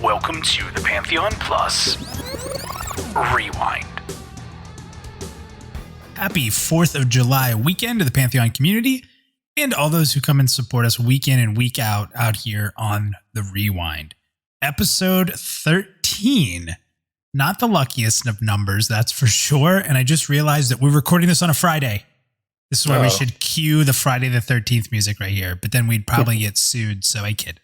Welcome to the Pantheon.Plus Rewind. Happy 4th of July weekend to the Pantheon community and all those who come and support us week in and week out here on the Rewind. Episode 13. Not the luckiest of numbers, that's for sure. And I just realized that we're recording this on a Friday. This is why we should cue the Friday the 13th music right here, but then we'd probably get sued. So I kid.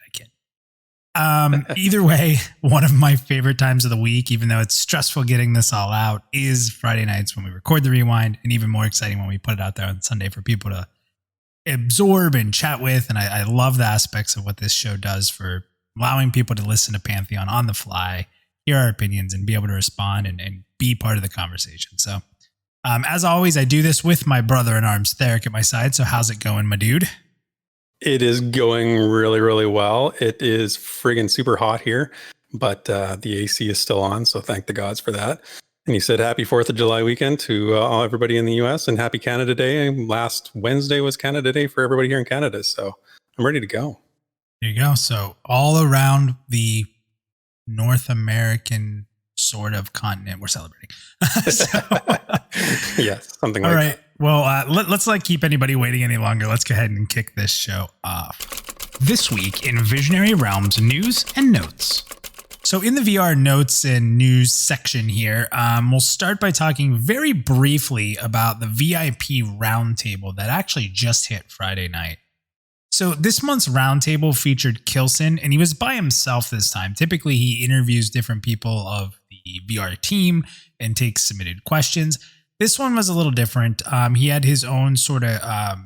Either way, one of my favorite times of the week, even though it's stressful getting this all out, is Friday nights when we record the Rewind, and even more exciting when we put it out there on Sunday for people to absorb and chat with. And I love the aspects of what this show does for allowing people to listen to Pantheon on the fly, hear our opinions, and be able to respond and be part of the conversation. So as always, I do this with my brother-in-arms, Theric, at my side. So how's it going, my dude? It is going really, really well. It is friggin' super hot here, but the AC is still on, so thank the gods for that. And he said happy 4th of July weekend to everybody in the US and happy Canada Day. Last Wednesday was Canada Day for everybody here in Canada, so I'm ready to go. There you go. So all around the North American sort of continent, we're celebrating. Yes, something like that. All right. Well, let's not keep anybody waiting any longer. Let's go ahead and kick this show off. This week in Visionary Realms news and notes. So in the VR notes and news section here, we'll start by talking very briefly about the VIP roundtable that actually just hit Friday night. So this month's roundtable featured Kilson, and he was by himself this time. Typically, he interviews different people of the VR team and takes submitted questions. This one was a little different. He had his own sort of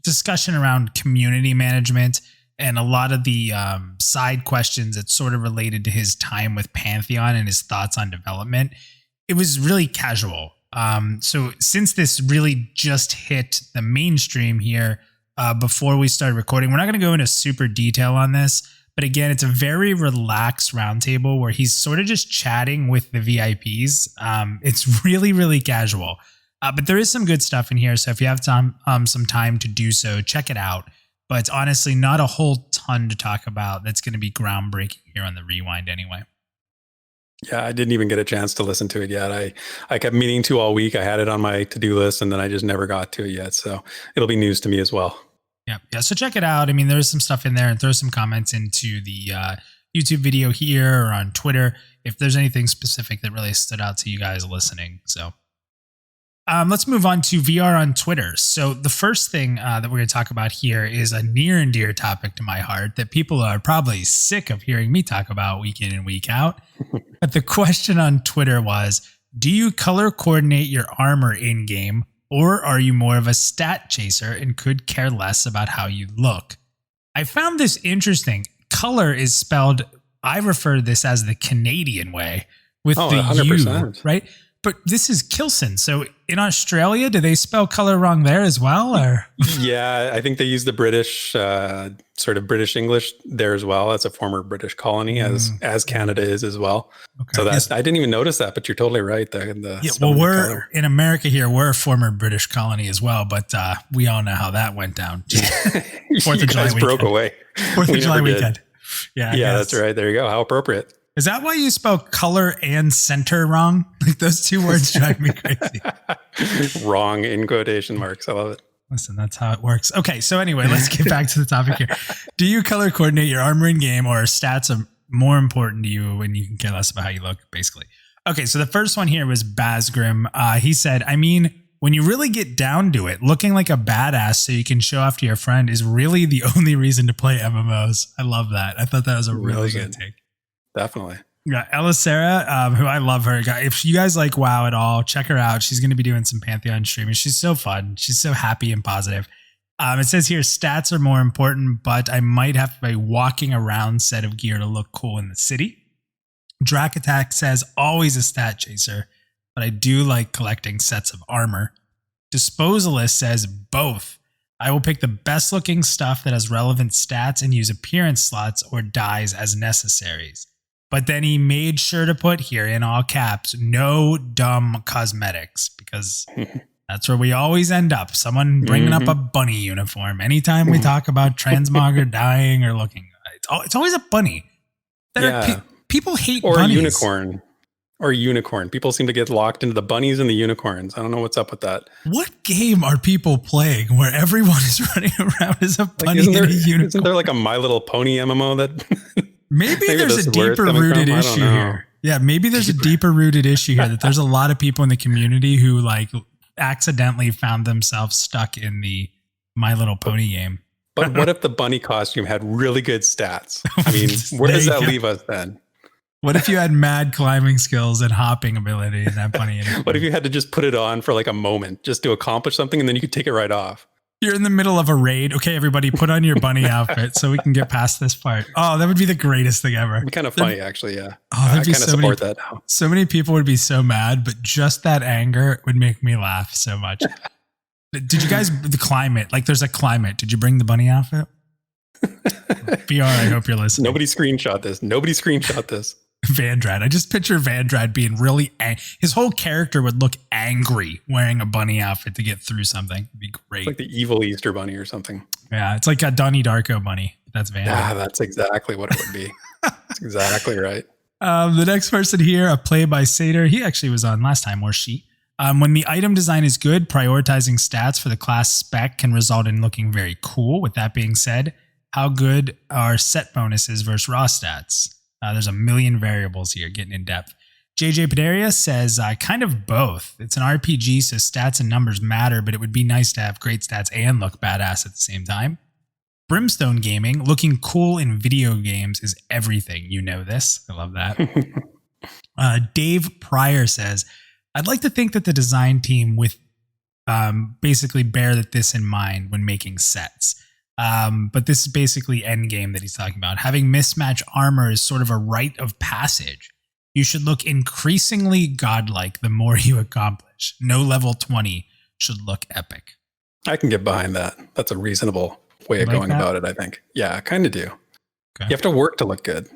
discussion around community management and a lot of the side questions that sort of related to his time with Pantheon and his thoughts on development. It was really casual. So since this really just hit the mainstream here before we started recording, we're not going to go into super detail on this. But again, it's a very relaxed roundtable where he's sort of just chatting with the VIPs. It's really, really casual. But there is some good stuff in here. So if you have some time to do so, check it out. But it's honestly not a whole ton to talk about that's going to be groundbreaking here on the Rewind anyway. Yeah, I didn't even get a chance to listen to it yet. I kept meaning to all week. I had it on my to-do list, and then I just never got to it yet. So it'll be news to me as well. Yeah. So check it out. I mean, there's some stuff in there, and throw some comments into the YouTube video here or on Twitter if there's anything specific that really stood out to you guys listening. So let's move on to VR on Twitter. So the first thing that we're going to talk about here is a near and dear topic to my heart that people are probably sick of hearing me talk about week in and week out. But the question on Twitter was, do you color coordinate your armor in-game? Or are you more of a stat chaser and could care less about how you look? I found this interesting. Color is spelled, I refer to this as the Canadian way with the 100%. U, right? But this is Kilson. So in Australia, do they spell color wrong there as well? Or Yeah, I think they use the British, sort of British English there as well. It's a former British colony, as Canada is as well. Okay. So that's, I didn't even notice that, but you're totally right. We're in America here. We're a former British colony as well, but we all know how that went down. 4th of July weekend. Broke away. 4th of July weekend. Yeah, that's right. There you go. How appropriate. Is that why you spell color and center wrong? Like those two words drive me crazy. Wrong in quotation marks. I love it. Listen, that's how it works. Okay, so anyway, let's get back to the topic here. Do you color coordinate your armor in game, or are stats more important to you when you can care less about how you look, basically? Okay, so the first one here was Basgrim. He said, I mean, when you really get down to it, looking like a badass so you can show off to your friend is really the only reason to play MMOs. I love that. I thought that was a really good take. Definitely. Yeah, Elisera, who I love her. If you guys like WoW at all, check her out. She's going to be doing some Pantheon streaming. She's so fun. She's so happy and positive. It says here, stats are more important, but I might have a walking around set of gear to look cool in the city. Drac Attack says, always a stat chaser, but I do like collecting sets of armor. Disposalist says, both. I will pick the best looking stuff that has relevant stats and use appearance slots or dyes as necessaries. But then he made sure to put here in all caps, no dumb cosmetics, because that's where we always end up. Someone bringing up a bunny uniform. Anytime we talk about transmog or dying or looking, it's always a bunny. people hate or bunnies. Unicorn. People seem to get locked into the bunnies and the unicorns. I don't know what's up with that. What game are people playing where everyone is running around as a bunny and a unicorn? Isn't there like a My Little Pony MMO that maybe there's a deeper rooted issue here. Yeah, maybe there's a deeper rooted issue here that there's a lot of people in the community who like accidentally found themselves stuck in the My Little Pony game. But what if the bunny costume had really good stats? I mean, where does that leave us then? What if you had mad climbing skills and hopping ability in that bunny? What if you had to just put it on for like a moment just to accomplish something and then you could take it right off? You're in the middle of a raid. Okay, everybody, put on your bunny outfit so we can get past this part. Oh, that would be the greatest thing ever. It'd be kind of funny, actually, yeah. Oh, I kind of support that now. So many people would be so mad, but just that anger would make me laugh so much. Did you guys, the climate, like there's a climate. Did you bring the bunny outfit? BR, I hope you're listening. Nobody screenshot this. Vandrad. I just picture Vandrad being really his whole character would look angry wearing a bunny outfit to get through something. It'd be great. It's like the evil Easter bunny or something. Yeah, it's like a Donnie Darko bunny. That's Vandrad. Yeah, that's exactly what it would be. That's exactly right. The next person here, a play by Sater. He actually was on last time, or she. When the item design is good, prioritizing stats for the class spec can result in looking very cool. With that being said, how good are set bonuses versus raw stats? There's a million variables here, getting in depth. JJ Paderia says, kind of both. It's an RPG, so stats and numbers matter, but it would be nice to have great stats and look badass at the same time. Brimstone Gaming, looking cool in video games is everything. You know this. I love that. Dave Pryor says, I'd like to think that the design team with basically bear this in mind when making sets. But this is basically endgame that he's talking about. Having mismatched armor is sort of a rite of passage. You should look increasingly godlike the more you accomplish. No level 20 should look epic. I can get behind that. That's a reasonable way of going about it, I think. Yeah, I kind of do. Okay. You have to work to look good.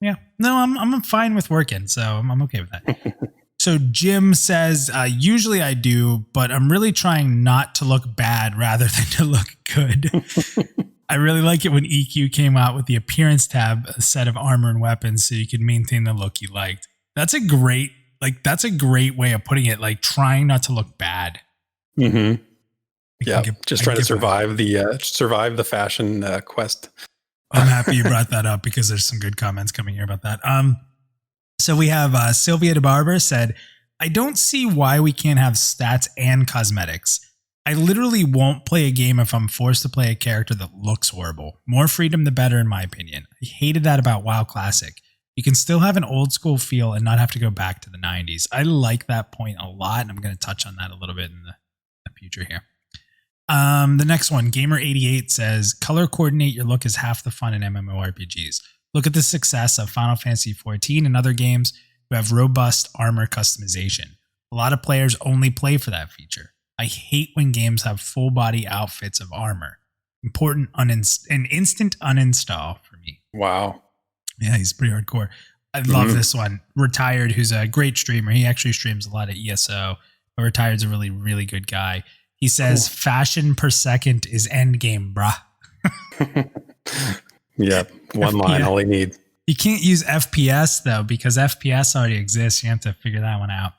Yeah. No, I'm fine with working, so I'm okay with that. So Jim says, usually I do, but I'm really trying not to look bad rather than to look good. I really like it when EQ came out with the appearance tab, a set of armor and weapons so you could maintain the look you liked. That's a great way of putting it, like trying not to look bad. Mm-hmm. Yeah, just trying to survive the fashion quest. I'm happy you brought that up because there's some good comments coming here about that. So we have Sylvia DeBarber said, I don't see why we can't have stats and cosmetics. I literally won't play a game if I'm forced to play a character that looks horrible. More freedom, the better, in my opinion. I hated that about WoW Classic. You can still have an old school feel and not have to go back to the 90s. I like that point a lot, and I'm going to touch on that a little bit in the future here. The next one, Gamer88 says, color coordinate your look is half the fun in MMORPGs. Look at the success of Final Fantasy XIV and other games who have robust armor customization. A lot of players only play for that feature. I hate when games have full body outfits of armor. Important an instant uninstall for me. Wow. Yeah, he's pretty hardcore. I love this one. Retired, who's a great streamer. He actually streams a lot of ESO, but Retired's a really, really good guy. He says, fashion per second is endgame, brah. Yeah, one line, all he needs. You can't use FPS, though, because FPS already exists. You have to figure that one out.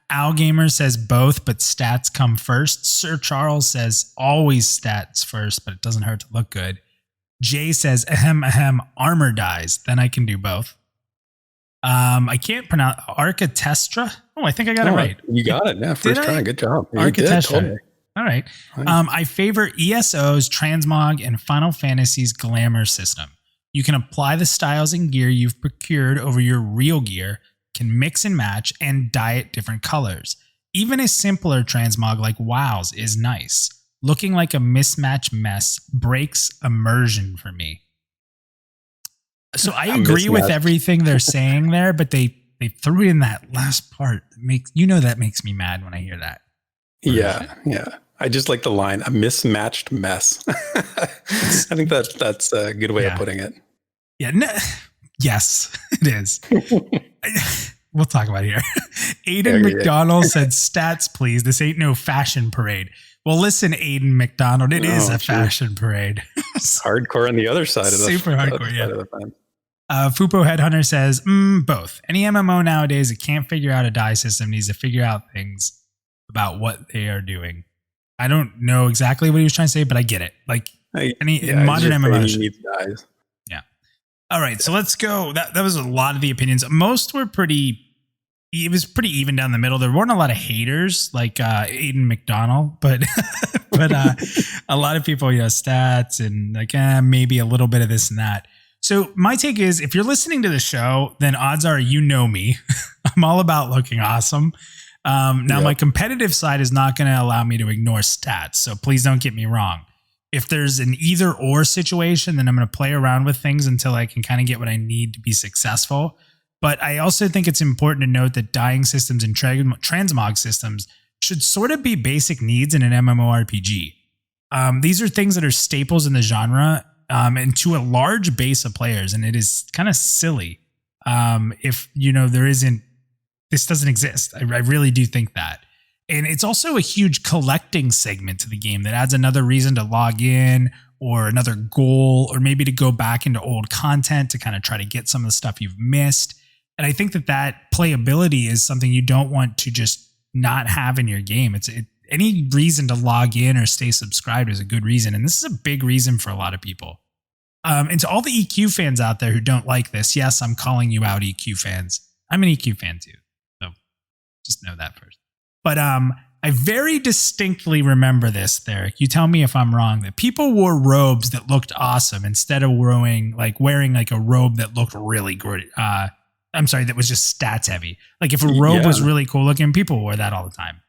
Al Gamer says both, but stats come first. Sir Charles says always stats first, but it doesn't hurt to look good. Jay says, armor dies. Then I can do both. I can't pronounce Architestra. Oh, I think I got it right. You got it. Yeah, first try. Good job. Architestra. Totally. All right. I favor ESO's Transmog and Final Fantasy's Glamour system. You can apply the styles and gear you've procured over your real gear, can mix and match, and dye it different colors. Even a simpler transmog like WoW's is nice. Looking like a mismatched mess breaks immersion for me. So I agree with everything they're saying there, but they threw in that last part. That makes me mad when I hear that. Yeah. I just like the line, a mismatched mess. I think that's a good way of putting it. Yeah. Yes, it is. We'll talk about it here. Aiden McDonald said, stats, please. This ain't no fashion parade. Well, listen, Aiden McDonald, it is a fashion parade. Hardcore on the other side of the super hardcore, yeah. Fupo Headhunter says, both. Any MMO nowadays that can't figure out a die system needs to figure out things about what they are doing. I don't know exactly what he was trying to say, but I get it. Like in modern MMOs. Needs dies. Yeah. All right, so let's go. That was a lot of the opinions. Most were it was pretty even down the middle. There weren't a lot of haters like Aiden McDonald, but a lot of people, stats and like maybe a little bit of this and that. So my take is, if you're listening to the show, then odds are you know me. I'm all about looking awesome. My competitive side is not going to allow me to ignore stats. So please don't get me wrong. If there's an either or situation, then I'm going to play around with things until I can kind of get what I need to be successful. But I also think it's important to note that dying systems and transmog systems should sort of be basic needs in an MMORPG. These are things that are staples in the genre, and to a large base of players. And it is kind of silly if, this doesn't exist. I really do think that. And it's also a huge collecting segment to the game that adds another reason to log in, or another goal, or maybe to go back into old content to kind of try to get some of the stuff you've missed. And I think that playability is something you don't want to just not have in your game. Any reason to log in or stay subscribed is a good reason. And this is a big reason for a lot of people. And to all the EQ fans out there who don't like this, yes, I'm calling you out, EQ fans. I'm an EQ fan too. So just know that first. But I very distinctly remember this, Theric. You tell me if I'm wrong, that people wore robes that looked awesome instead of wearing like a robe that looked really good. That was just stats heavy. Like if a robe was really cool looking, people wore that all the time.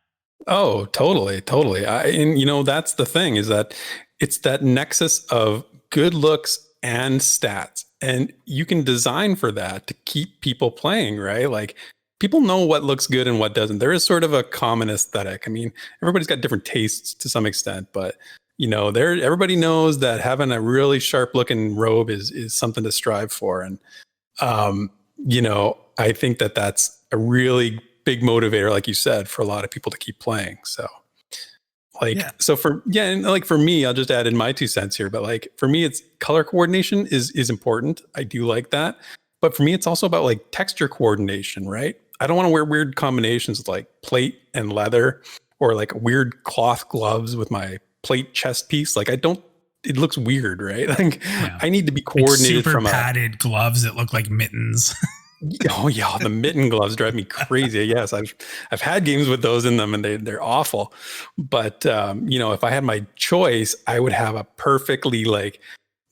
Oh, totally. That's the thing, is that it's that nexus of good looks and stats. And you can design for that to keep people playing, right? Like people know what looks good and what doesn't. There is sort of a common aesthetic. I mean, everybody's got different tastes to some extent, but everybody knows that having a really sharp looking robe is something to strive for. And, I think that's a really big motivator, like you said, for a lot of people to keep playing. So for me, I'll just add in my 2 cents here, but like for me, it's color coordination is important. I do like that. But for me, it's also about like texture coordination, right? I don't want to wear weird combinations with like plate and leather, or like weird cloth gloves with my plate chest piece. Like it looks weird, right? Like I need to be coordinated, like super padded gloves that look like mittens. Oh yeah, the mitten gloves drive me crazy. Yes, I've had games with those in them, and they're awful. But if I had my choice, I would have a perfectly like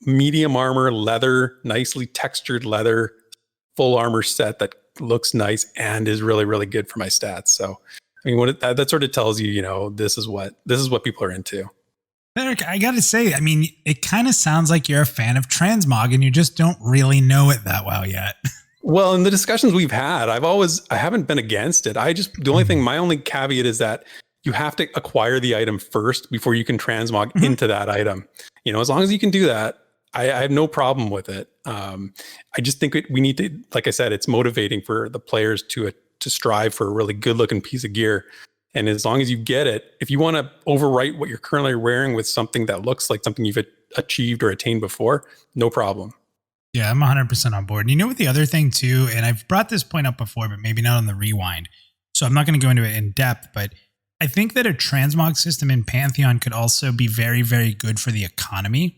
medium armor leather, nicely textured leather, full armor set that looks nice and is really, really good for my stats. So I mean, that sort of tells you, this is what people are into. Eric, I got to say, I mean, it kind of sounds like you're a fan of transmog and you just don't really know it that well yet. Well, in the discussions we've had, I haven't been against it. My only caveat is that you have to acquire the item first before you can transmog into that item. As long as you can do that, I have no problem with it. I just think we need to, like I said, it's motivating for the players to strive for a really good looking piece of gear. And as long as you get it, if you want to overwrite what you're currently wearing with something that looks like something you've achieved or attained before, no problem. Yeah, I'm 100% on board. And you know what the other thing too, and I've brought this point up before, but maybe not on the rewind. So I'm not going to go into it in depth, but I think that a transmog system in Pantheon could also be very, very good for the economy.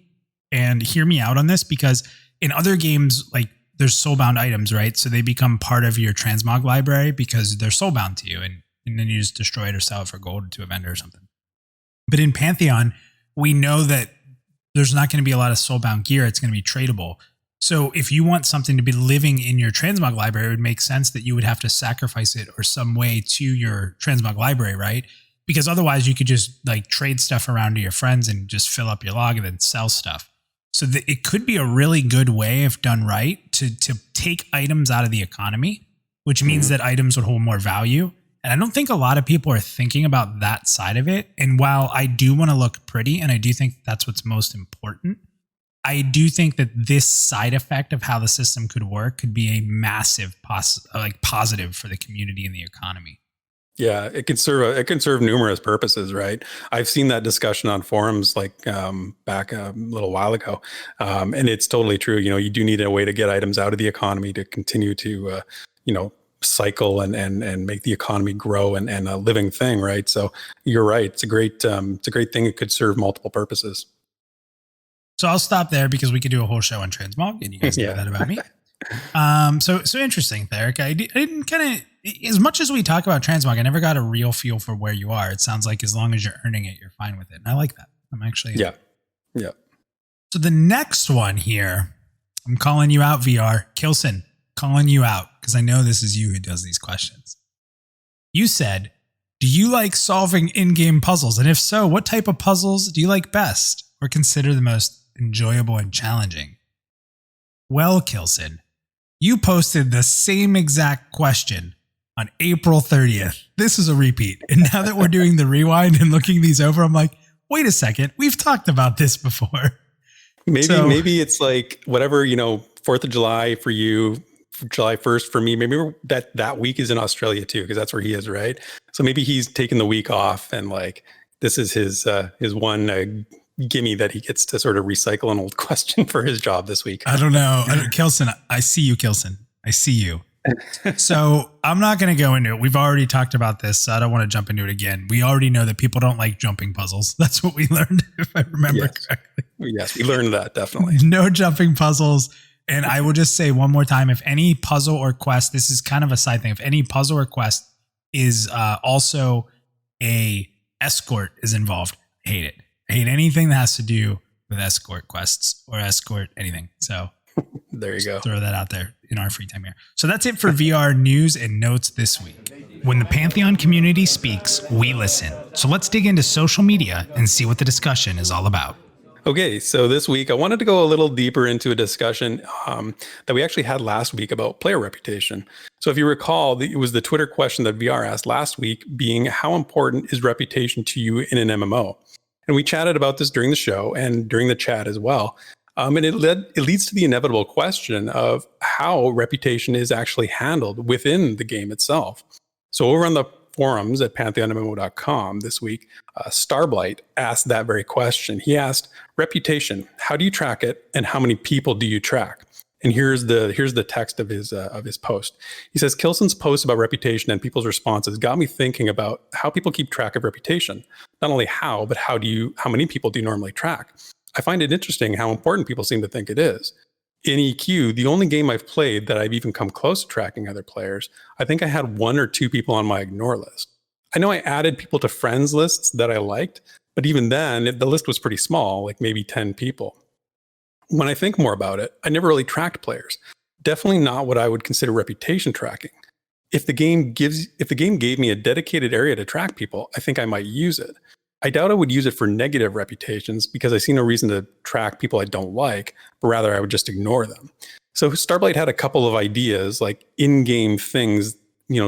And hear me out on this, because in other games, like there's soulbound items, right? So they become part of your transmog library because they're soulbound to you. And then you just destroy it or sell it for gold to a vendor or something. But in Pantheon, we know that there's not going to be a lot of soulbound gear. It's going to be tradable. So if you want something to be living in your transmog library, it would make sense that you would have to sacrifice it or some way to your transmog library, right? Because otherwise you could just like trade stuff around to your friends and just fill up your log and then sell stuff. So it could be a really good way, if done right, to take items out of the economy, which means that items would hold more value. And I don't think a lot of people are thinking about that side of it. And while I do want to look pretty, and I do think that's what's most important, I do think that this side effect of how the system could work could be a massive positive for the community and the economy. Yeah, it can serve numerous purposes, right? I've seen that discussion on forums like back a little while ago, and it's totally true. You do need a way to get items out of the economy to continue to cycle and make the economy grow and a living thing, right? So you're right. It's a great thing. It could serve multiple purposes. So I'll stop there because we could do a whole show on transmog, and you guys know that about me. So interesting, Theric. I didn't kind of, as much as we talk about transmog, I never got a real feel for where you are. It sounds like as long as you're earning it, you're fine with it. And I like that. I'm actually yeah. So the next one here, I'm calling you out, VR. Kilson, calling you out because I know this is you who does these questions. You said, do you like solving in-game puzzles? And if so, what type of puzzles do you like best or consider the most enjoyable and challenging? Well, Kilson, you posted the same exact question on April 30th. This is a repeat. And now that we're doing the rewind and looking these over, I'm like, wait a second. We've talked about this before. Maybe it's like whatever, 4th of July for you, July 1st for me. Maybe that week is in Australia too, because that's where he is, right? So maybe he's taking the week off and like this is his one gimme that he gets to sort of recycle an old question for his job this week. I don't know. Kilson, I see you, Kilson. I see you. So I'm not going to go into it. We've already talked about this, so I don't want to jump into it again. We already know that people don't like jumping puzzles. That's what we learned, if I remember correctly. Yes, we learned that, definitely. No jumping puzzles. And I will just say one more time, if any puzzle or quest, this is kind of a side thing, if any puzzle or quest is also a escort is involved, I hate it. I hate anything that has to do with escort quests or escort anything. So there you go. Throw that out there in our free time here. So that's it for VR news and notes this week. When the Pantheon community speaks, we listen. So let's dig into social media and see what the discussion is all about. Okay, so this week I wanted to go a little deeper into a discussion that we actually had last week about player reputation. So if you recall, it was the Twitter question that VR asked last week being, how important is reputation to you in an MMO? And we chatted about this during the show and during the chat as well. And it leads to the inevitable question of how reputation is actually handled within the game itself. So over on the forums at Pantheon.MMO.com this week, Starblight asked that very question. He asked, reputation, how do you track it and how many people do you track? And here's the text of his post. He says, Kilson's post about reputation and people's responses got me thinking about how people keep track of reputation. Not only how, but how many people do you normally track? I find it interesting how important people seem to think it is. In EQ, the only game I've played that I've even come close to tracking other players, I think I had 1 or 2 people on my ignore list. I know I added people to friends lists that I liked, but even then, the list was pretty small, like maybe 10 people. When I think more about it, I never really tracked players. Definitely not what I would consider reputation tracking. If the game gave me a dedicated area to track people, I think I might use it. I doubt I would use it for negative reputations because I see no reason to track people I don't like, but rather I would just ignore them. So Starblight had a couple of ideas, like in-game things,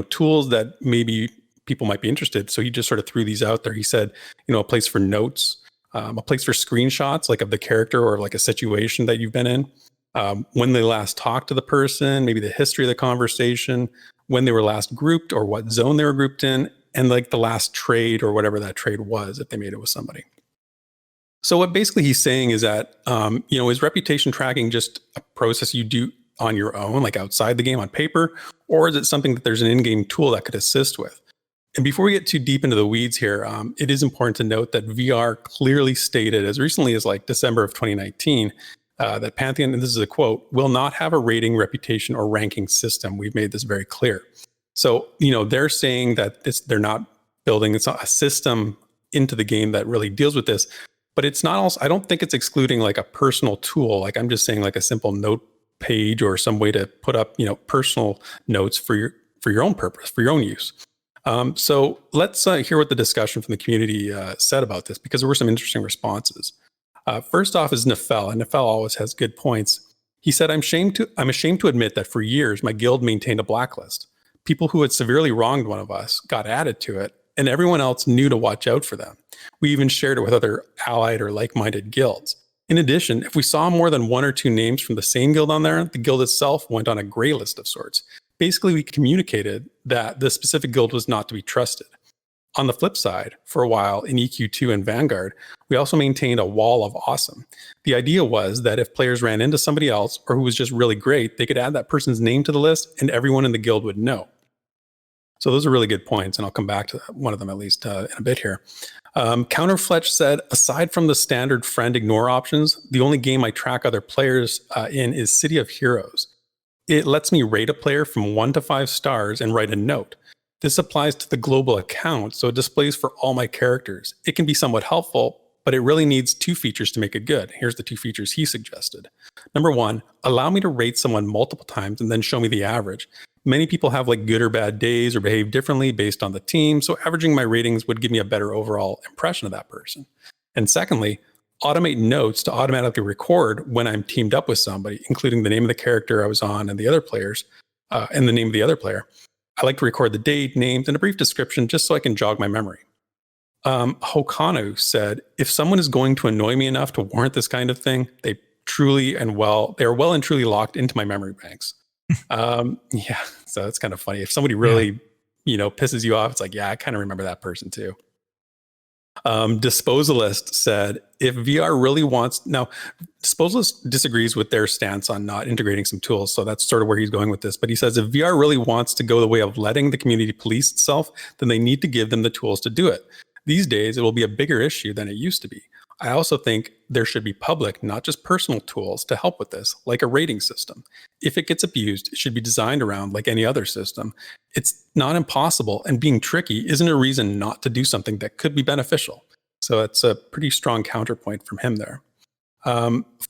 tools that maybe people might be interested. So he just sort of threw these out there. He said, a place for notes, a place for screenshots, like of the character or like a situation that you've been in, when they last talked to the person, maybe the history of the conversation, when they were last grouped or what zone they were grouped in, and like the last trade or whatever that trade was, if they made it with somebody. So what basically he's saying is that, is reputation tracking just a process you do on your own, like outside the game on paper, or is it something that there's an in-game tool that could assist with? And before we get too deep into the weeds here, it is important to note that VR clearly stated as recently as like December of 2019, that Pantheon, and this is a quote, will not have a rating, reputation, or ranking system. We've made this very clear. So, they're saying that they're not building a system into the game that really deals with this, but it's not also, I don't think it's excluding like a personal tool. Like I'm just saying like a simple note page or some way to put up, personal notes for your own purpose, for your own use. So let's hear what the discussion from the community said about this, because there were some interesting responses. First off is Nefel, and Nefel always has good points. He said, I'm ashamed to admit that for years, my guild maintained a blacklist. People who had severely wronged one of us got added to it, and everyone else knew to watch out for them. We even shared it with other allied or like-minded guilds. In addition, if we saw more than 1 or 2 names from the same guild on there, the guild itself went on a gray list of sorts. Basically, we communicated that the specific guild was not to be trusted. On the flip side, for a while in EQ2 and Vanguard, we also maintained a wall of awesome. The idea was that if players ran into somebody else or who was just really great, they could add that person's name to the list and everyone in the guild would know. So those are really good points, and I'll come back to one of them at least in a bit here. Counterfletch said, aside from the standard friend ignore options, the only game I track other players in is City of Heroes. It lets me rate a player from 1 to 5 stars and write a note. This applies to the global account, so it displays for all my characters. It can be somewhat helpful, but it really needs 2 features to make it good. Here's the 2 features he suggested. Number 1, allow me to rate someone multiple times and then show me the average. Many people have like good or bad days or behave differently based on the team, so averaging my ratings would give me a better overall impression of that person. And secondly, automate notes to automatically record when I'm teamed up with somebody, including the name of the character I was on and the other players, and the name of the other player. I like to record the date, names, and a brief description just so I can jog my memory. Hokanu said, if someone is going to annoy me enough to warrant this kind of thing, they are well and truly locked into my memory banks. Yeah, so it's kind of funny. If somebody really, pisses you off, it's like, yeah, I kind of remember that person too. Disposalist said, if VR really wants, now Disposalist disagrees with their stance on not integrating some tools. So that's sort of where he's going with this. But he says, if VR really wants to go the way of letting the community police itself, then they need to give them the tools to do it. These days, it will be a bigger issue than it used to be. I also think there should be public, not just personal tools to help with this, like a rating system. If it gets abused, it should be designed around like any other system. It's not impossible, and being tricky isn't a reason not to do something that could be beneficial. So it's a pretty strong counterpoint from him there.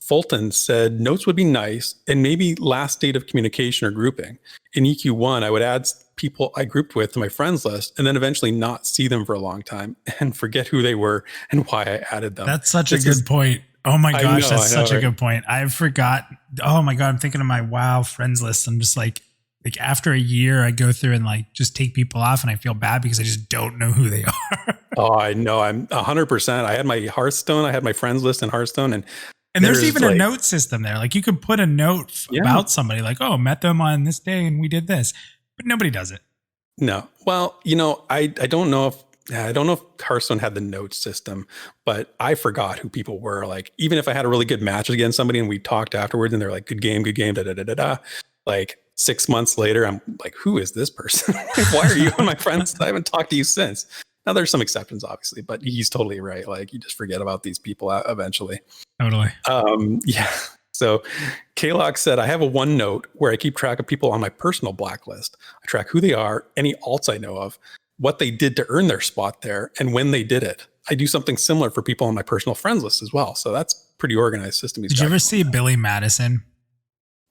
Fulton said, notes would be nice, and maybe last state of communication or grouping. In EQ1, I would add people I grouped with to my friends list and then eventually not see them for a long time and forget who they were and why I added them. That's such a good point. Oh my gosh, that's such a good point. I forgot. Oh my God, I'm thinking of my WoW friends list. I'm just like after a year, I go through and like just take people off and I feel bad because I just don't know who they are. Oh, I know. I'm 100%. I had my Hearthstone. I had my friends list in Hearthstone, and there's even a note system there. Like you could put a note about somebody like, oh, met them on this day and we did this, but nobody does it. No. Well, I don't know if Hearthstone had the note system, but I forgot who people were. Like, even if I had a really good match against somebody and we talked afterwards and they're like, good game, da, da, da, da, da. Like 6 months later, I'm like, who is this person? Why are you on my friends? I haven't talked to you since. Now there's some exceptions, obviously, but he's totally right. Like you just forget about these people eventually. Totally. Yeah. So Kalok said, I have a OneNote where I keep track of people on my personal blacklist. I track who they are, any alts I know of, what they did to earn their spot there, and when they did it. I do something similar for people on my personal friends list as well. So that's a pretty organized system. Did you ever see Billy Madison?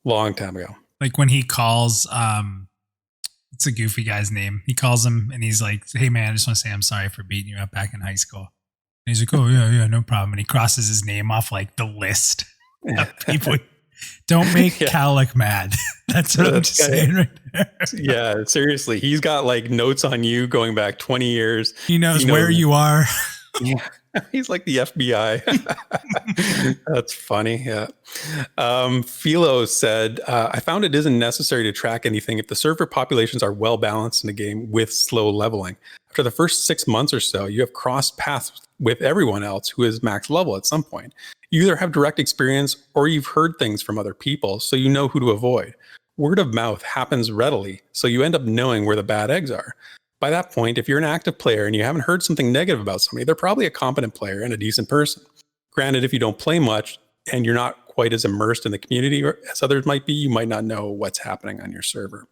Long time ago. Like when he calls, it's a goofy guy's name. He calls him and he's like, hey man, I just want to say I'm sorry for beating you up back in high school. And he's like, oh yeah, no problem. And he crosses his name off like the list of people. Don't make Kalok mad. That's what I'm just saying right there. Yeah, seriously. He's got like notes on you going back 20 years. He knows where you are. Yeah. He's like the FBI. That's funny. Yeah. Philo said, I found it isn't necessary to track anything if the server populations are well balanced in a game with slow leveling. After the first 6 months or so, you have crossed paths with everyone else who is max level at some point. You either have direct experience or you've heard things from other people, so you know who to avoid. Word of mouth happens readily, so you end up knowing where the bad eggs are. By that point, if you're an active player and you haven't heard something negative about somebody, they're probably a competent player and a decent person. Granted, if you don't play much and you're not quite as immersed in the community as others might be, you might not know what's happening on your server.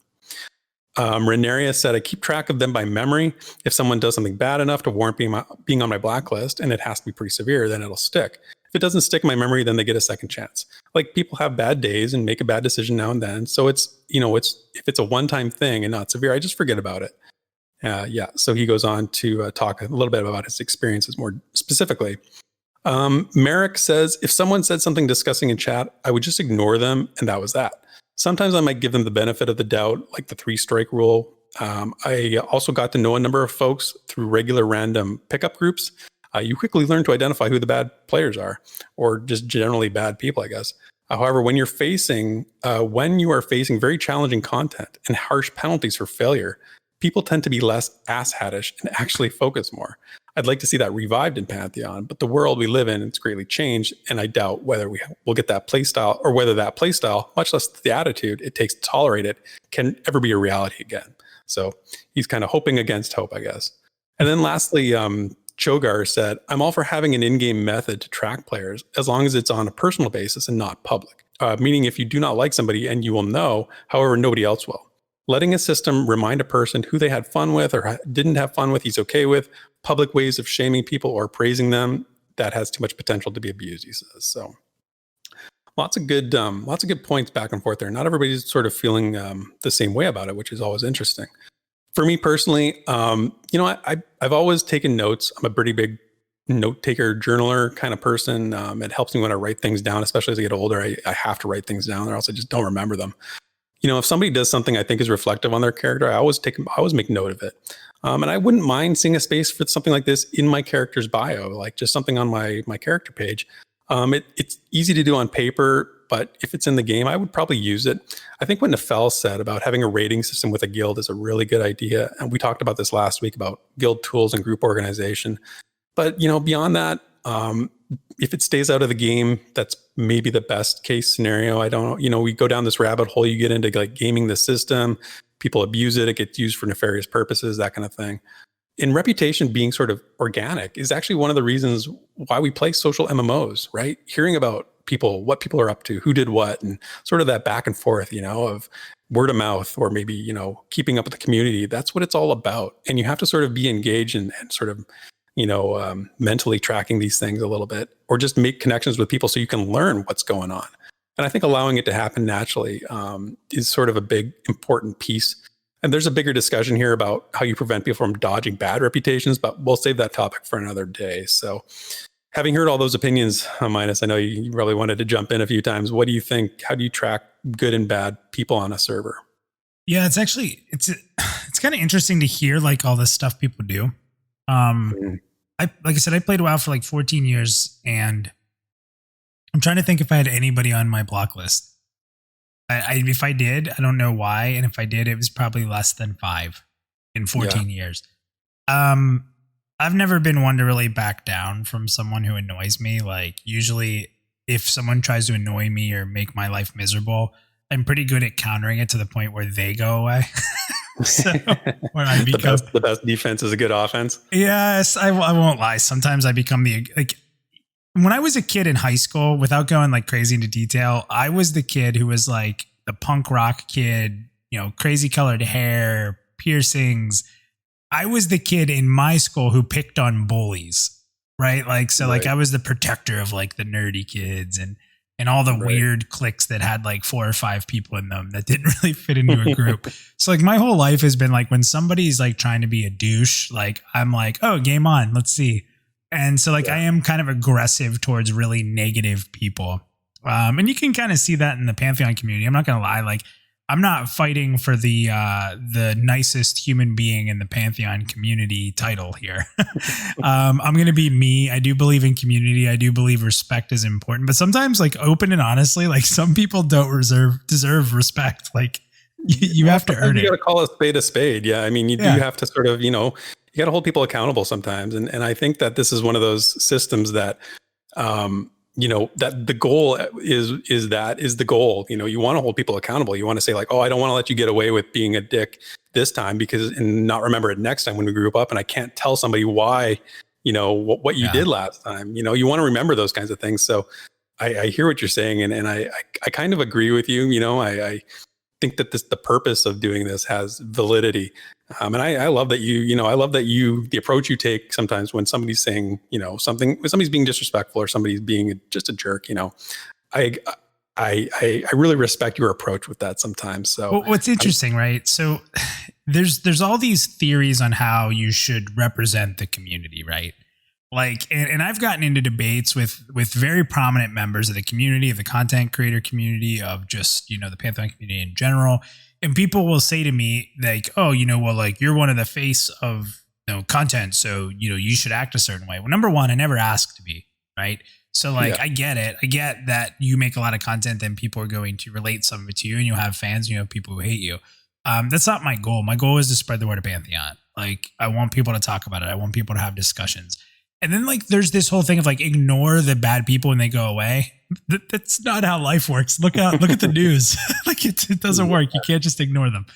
Renaria said, I keep track of them by memory. If someone does something bad enough to warrant being on my blacklist, and it has to be pretty severe, then it'll stick. If it doesn't stick in my memory, then they get a second chance. Like people have bad days and make a bad decision now and then. So it's if it's a one-time thing and not severe, I just forget about it. So he goes on to talk a little bit about his experiences more specifically. Merrick says, if someone said something disgusting in chat, I would just ignore them, and that was that. Sometimes I might give them the benefit of the doubt, like the 3-strike rule. I also got to know a number of folks through regular random pickup groups. you quickly learn to identify who the bad players are, or just generally bad people, I guess. However, when you are facing very challenging content and harsh penalties for failure, people tend to be less asshattish and actually focus more. I'd like to see that revived in Pantheon, but the world we live in, it's greatly changed, and I doubt whether we'll get that playstyle, or whether that playstyle, much less the attitude it takes to tolerate it, can ever be a reality again. So he's kind of hoping against hope, I guess. And then lastly, Chogar said, I'm all for having an in-game method to track players as long as it's on a personal basis and not public. Meaning if you do not like somebody, and you will know, however, nobody else will. Letting a system remind a person who they had fun with or didn't have fun with, he's okay with. Public ways of shaming people or praising them, that has too much potential to be abused, he says. So lots of good points back and forth there. Not everybody's sort of feeling the same way about it, which is always interesting. For me personally, I've always taken notes. I'm a pretty big note taker, journaler kind of person. It helps me when I write things down, especially as I get older. I have to write things down, or else I just don't remember them. If somebody does something I think is reflective on their character, I always make note of it. And I wouldn't mind seeing a space for something like this in my character's bio, like just something on my character page. It's easy to do on paper, but if it's in the game, I would probably use it. I think what Nefel said about having a rating system with a guild is a really good idea. And we talked about this last week about guild tools and group organization. But, beyond that, if it stays out of the game, that's maybe the best case scenario. I don't know. We go down this rabbit hole, you get into like gaming the system, people abuse it, it gets used for nefarious purposes, that kind of thing. In reputation, being sort of organic is actually one of the reasons why we play social MMOs, right? Hearing about people, what people are up to, who did what, and sort of that back and forth, of word of mouth, or maybe, keeping up with the community. That's what it's all about. And you have to sort of be engaged and sort of, mentally tracking these things a little bit, or just make connections with people so you can learn what's going on. And I think allowing it to happen naturally is sort of a big, important piece. And there's a bigger discussion here about how you prevent people from dodging bad reputations, but we'll save that topic for another day. So having heard all those opinions, Minus, I know you really wanted to jump in a few times. What do you think? How do you track good and bad people on a server? Yeah, it's kind of interesting to hear like all this stuff people do. Like I said, I played WoW for like 14 years, and I'm trying to think if I had anybody on my block list. If I did, I don't know why. And if I did, it was probably less than 5 in 14 years. I've never been one to really back down from someone who annoys me. Like usually if someone tries to annoy me or make my life miserable, I'm pretty good at countering it to the point where they go away. So when I become the best defense is a good offense. Yes, I won't lie. Sometimes I become when I was a kid in high school, without going like crazy into detail, I was the kid who was like the punk rock kid, crazy colored hair, piercings. I was the kid in my school who picked on bullies, right? Like, so like I was the protector of like the nerdy kids and all the weird cliques that had like 4 or 5 people in them that didn't really fit into a group. So like my whole life has been like, when somebody's like trying to be a douche, like I'm like, oh, game on, let's see. And so like I am kind of aggressive towards really negative people. And you can kind of see that in the Pantheon community. I'm not going to lie. Like I'm not fighting for the nicest human being in the Pantheon community title here. I'm going to be me. I do believe in community. I do believe respect is important, but sometimes like open and honestly, like some people don't deserve respect. Like you have to earn it. You got to call a spade a spade. Yeah. I mean, you do have to sort of, you got to hold people accountable sometimes. And I think that this is one of those systems that, that the goal is the goal. You want to hold people accountable. You want to say like, oh, I don't want to let you get away with being a dick this time and not remember it next time when we group up. And I can't tell somebody why, what you did last time. You want to remember those kinds of things. So I hear what you're saying. And I kind of agree with you. I think that the purpose of doing this has validity. And I love that the approach you take sometimes when somebody's saying, something, when somebody's being disrespectful or somebody's being just a jerk, I really respect your approach with that sometimes. So well, what's interesting, right? So there's all these theories on how you should represent the community, right? Like, and I've gotten into debates with very prominent members of the community, of the content creator community, of just, the Pantheon community in general. And people will say to me like, oh, well, like you're one of the face of content. So, you should act a certain way. Well, number one, I never asked to be, right? So like, I get it. I get that you make a lot of content and people are going to relate some of it to you and you'll have fans, people who hate you. That's not my goal. My goal is to spread the word of Pantheon. Like, I want people to talk about it. I want people to have discussions. And then like, there's this whole thing of like, ignore the bad people and they go away. That's not how life works. Look at the news. Like it doesn't work. You can't just ignore them.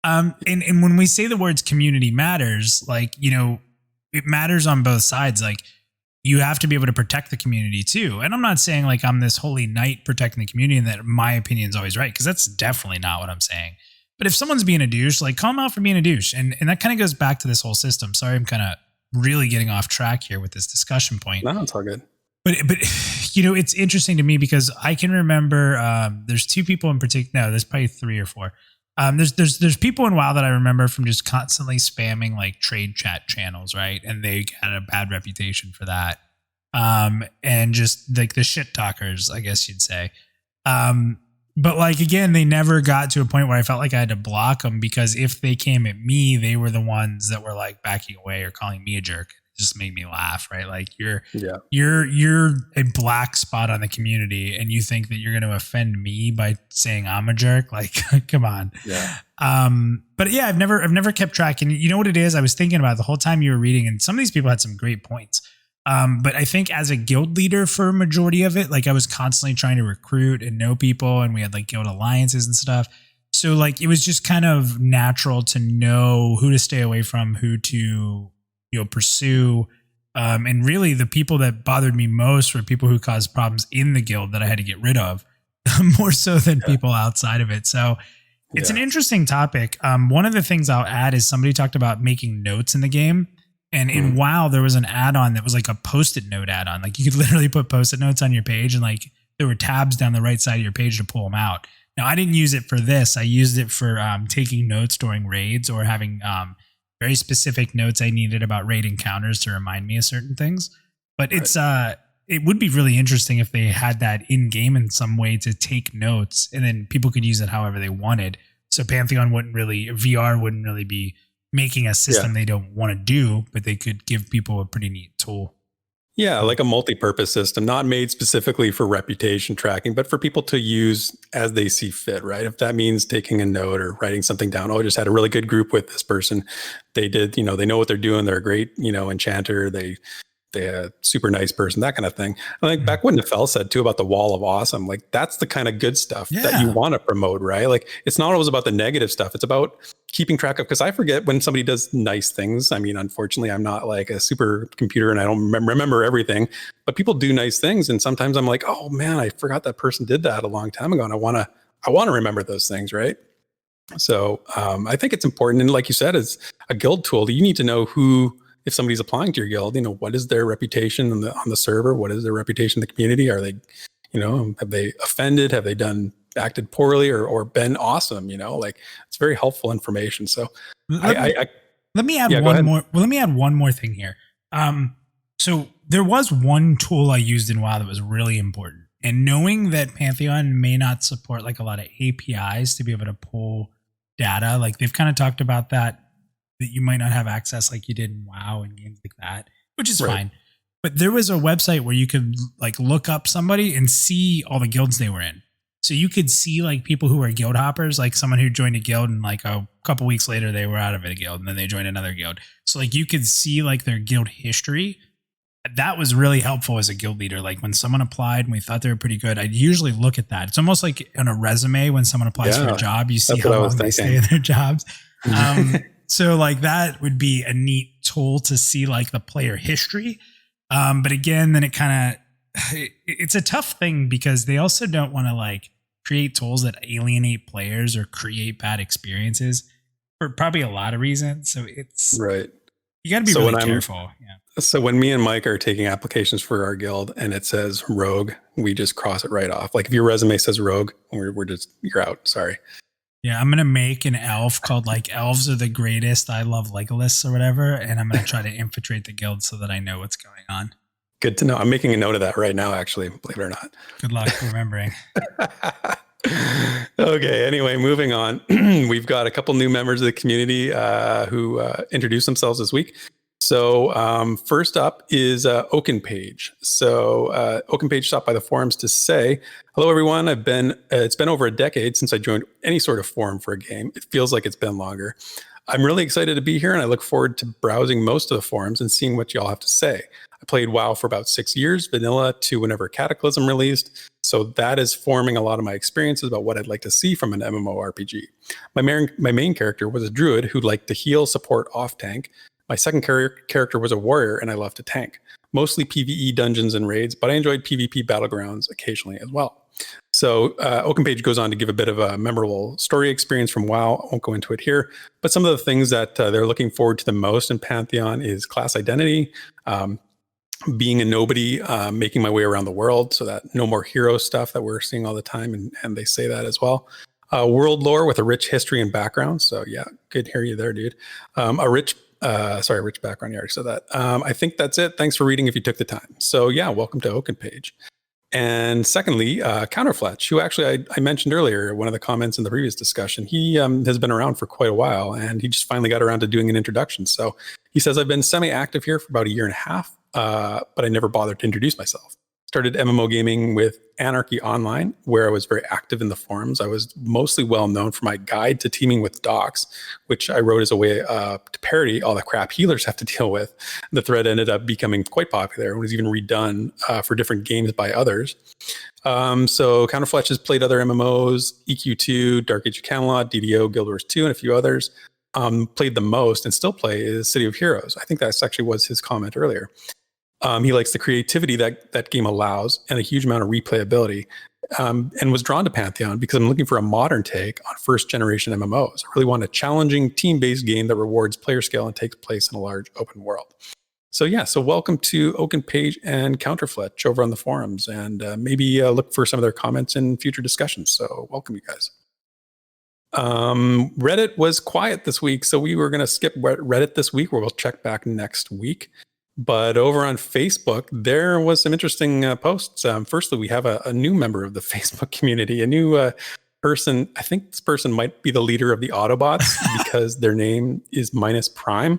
And when we say the words community matters, like, it matters on both sides. Like, you have to be able to protect the community too. And I'm not saying like I'm this holy knight protecting the community and that my opinion is always right, because that's definitely not what I'm saying. But if someone's being a douche, like call them out for being a douche. And that kind of goes back to this whole system. Sorry, I'm kind of really getting off track here with this discussion point. No, it's all good. But it's interesting to me because I can remember there's two people in particular. No, there's probably 3 or 4. There's people in WoW that I remember from just constantly spamming like trade chat channels, right? And they had a bad reputation for that. And just like the shit talkers, I guess you'd say. But like, again, they never got to a point where I felt like I had to block them, because if they came at me, they were the ones that were like backing away or calling me a jerk. It just made me laugh, right? Like you're a black spot on the community and you think that you're going to offend me by saying I'm a jerk. Like, come on. Yeah. But yeah, I've never kept track. And you know what it is? I was thinking about it the whole time you were reading, and some of these people had some great points. But I think as a guild leader for a majority of it, like I was constantly trying to recruit and know people, and we had like guild alliances and stuff. So like, it was just kind of natural to know who to stay away from, who to, pursue. And really the people that bothered me most were people who caused problems in the guild that I had to get rid of more so than people outside of it. So it's an interesting topic. One of the things I'll add is somebody talked about making notes in the game. And in WoW, there was an add-on that was like a Post-it note add-on. Like you could literally put Post-it notes on your page, and like there were tabs down the right side of your page to pull them out. Now, I didn't use it for this. I used it for taking notes during raids, or having very specific notes I needed about raid encounters to remind me of certain things. But it would be really interesting if they had that in game in some way to take notes, and then people could use it however they wanted. So Pantheon VR wouldn't really be making a system they don't want to do, but they could give people a pretty neat tool. Yeah, like a multi-purpose system, not made specifically for reputation tracking, but for people to use as they see fit, right? If that means taking a note or writing something down, I just had a really good group with this person. They did, they know what they're doing. They're a great, enchanter. They're a super nice person, that kind of thing. I think back when Nefel said too about the wall of awesome, like that's the kind of good stuff that you want to promote, right? Like it's not always about the negative stuff. It's about keeping track of, because I forget when somebody does nice things. I mean, unfortunately, I'm not like a super computer and I don't remember everything, but people do nice things. And sometimes I'm like, oh man, I forgot that person did that a long time ago. And I want to remember those things, right? So I think it's important. And like you said, as a guild tool, you need to know who, if somebody's applying to your guild, what is their reputation on the server? What is their reputation in the community? Are they, have they offended? Have they acted poorly or been awesome? Like it's very helpful information. So let me add one more. Well, let me add one more thing here. So there was one tool I used in WoW that was really important, and knowing that Pantheon may not support like a lot of APIs to be able to pull data, like they've kind of talked about that you might not have access like you did in WoW and games like that, which is fine. But there was a website where you could like look up somebody and see all the guilds they were in. So you could see like people who were guild hoppers, like someone who joined a guild and like a couple weeks later they were out of a guild and then they joined another guild. So like you could see like their guild history. That was really helpful as a guild leader. Like when someone applied and we thought they were pretty good, I'd usually look at that. It's almost like on a resume when someone applies for a job, you see how long they stay in their jobs. So like that would be a neat tool to see like the player history. But again, then it's a tough thing because they also don't want to like create tools that alienate players or create bad experiences for probably a lot of reasons. So it's right. You got to be really careful. Yeah. So when me and Mike are taking applications for our guild and it says rogue, we just cross it right off. Like if your resume says rogue, you're out. Sorry. Yeah, I'm going to make an elf called like Elves Are the Greatest. I Love Legolas or whatever. And I'm going to try to infiltrate the guild so that I know what's going on. Good to know. I'm making a note of that right now, actually, believe it or not. Good luck remembering. Okay. Anyway, moving on. We've got a couple new members of the community who introduced themselves this week. So first up is OakenPage. So OakenPage stopped by the forums to say, "Hello, everyone. It's been over a decade since I joined any sort of forum for a game. It feels like it's been longer. I'm really excited to be here, and I look forward to browsing most of the forums and seeing what y'all have to say. I played WoW for about 6 years, vanilla to whenever Cataclysm released. So that is forming a lot of my experiences about what I'd like to see from an MMORPG. My main character was a druid who liked to heal, support, off-tank. My second character was a warrior, and I loved to tank. Mostly PvE dungeons and raids, but I enjoyed PvP battlegrounds occasionally as well." So OakenPage goes on to give a bit of a memorable story experience from WoW. I won't go into it here, but some of the things that they're looking forward to the most in Pantheon is class identity, being a nobody, making my way around the world, so that no more hero stuff that we're seeing all the time, and they say that as well. World lore with a rich history and background. So yeah, good to hear you there, dude. Rich background. You already said that. I think that's it. Thanks for reading if you took the time. So yeah, welcome to OakenPage. And secondly, Counterfletch, who actually I mentioned earlier, one of the comments in the previous discussion, he has been around for quite a while, and he just finally got around to doing an introduction. So he says, "I've been semi-active here for about a year and a half, but I never bothered to introduce myself. Started MMO gaming with Anarchy Online, where I was very active in the forums. I was mostly well known for my guide to teaming with docs, which I wrote as a way to parody all the crap healers have to deal with. The thread ended up becoming quite popular and was even redone for different games by others. So Counterfletch has played other MMOs, EQ2, Dark Age of Camelot, DDO, Guild Wars 2, and a few others. Played the most and still play is City of Heroes. I think that actually was his comment earlier. He likes the creativity that game allows and a huge amount of replayability, and was drawn to Pantheon because I'm looking for a modern take on first generation MMOs. I really want a challenging team-based game that rewards player scale and takes place in a large open world." So yeah, so welcome to OakenPage and Counterfletch over on the forums, and maybe look for some of their comments in future discussions. So welcome, you guys. Reddit was quiet this week, so we were going to skip Reddit this week, where we'll check back next week. But over on Facebook, there was some interesting posts. Firstly, we have a new member of the Facebook community, a new person. I think this person might be the leader of the Autobots because their name is -Prime.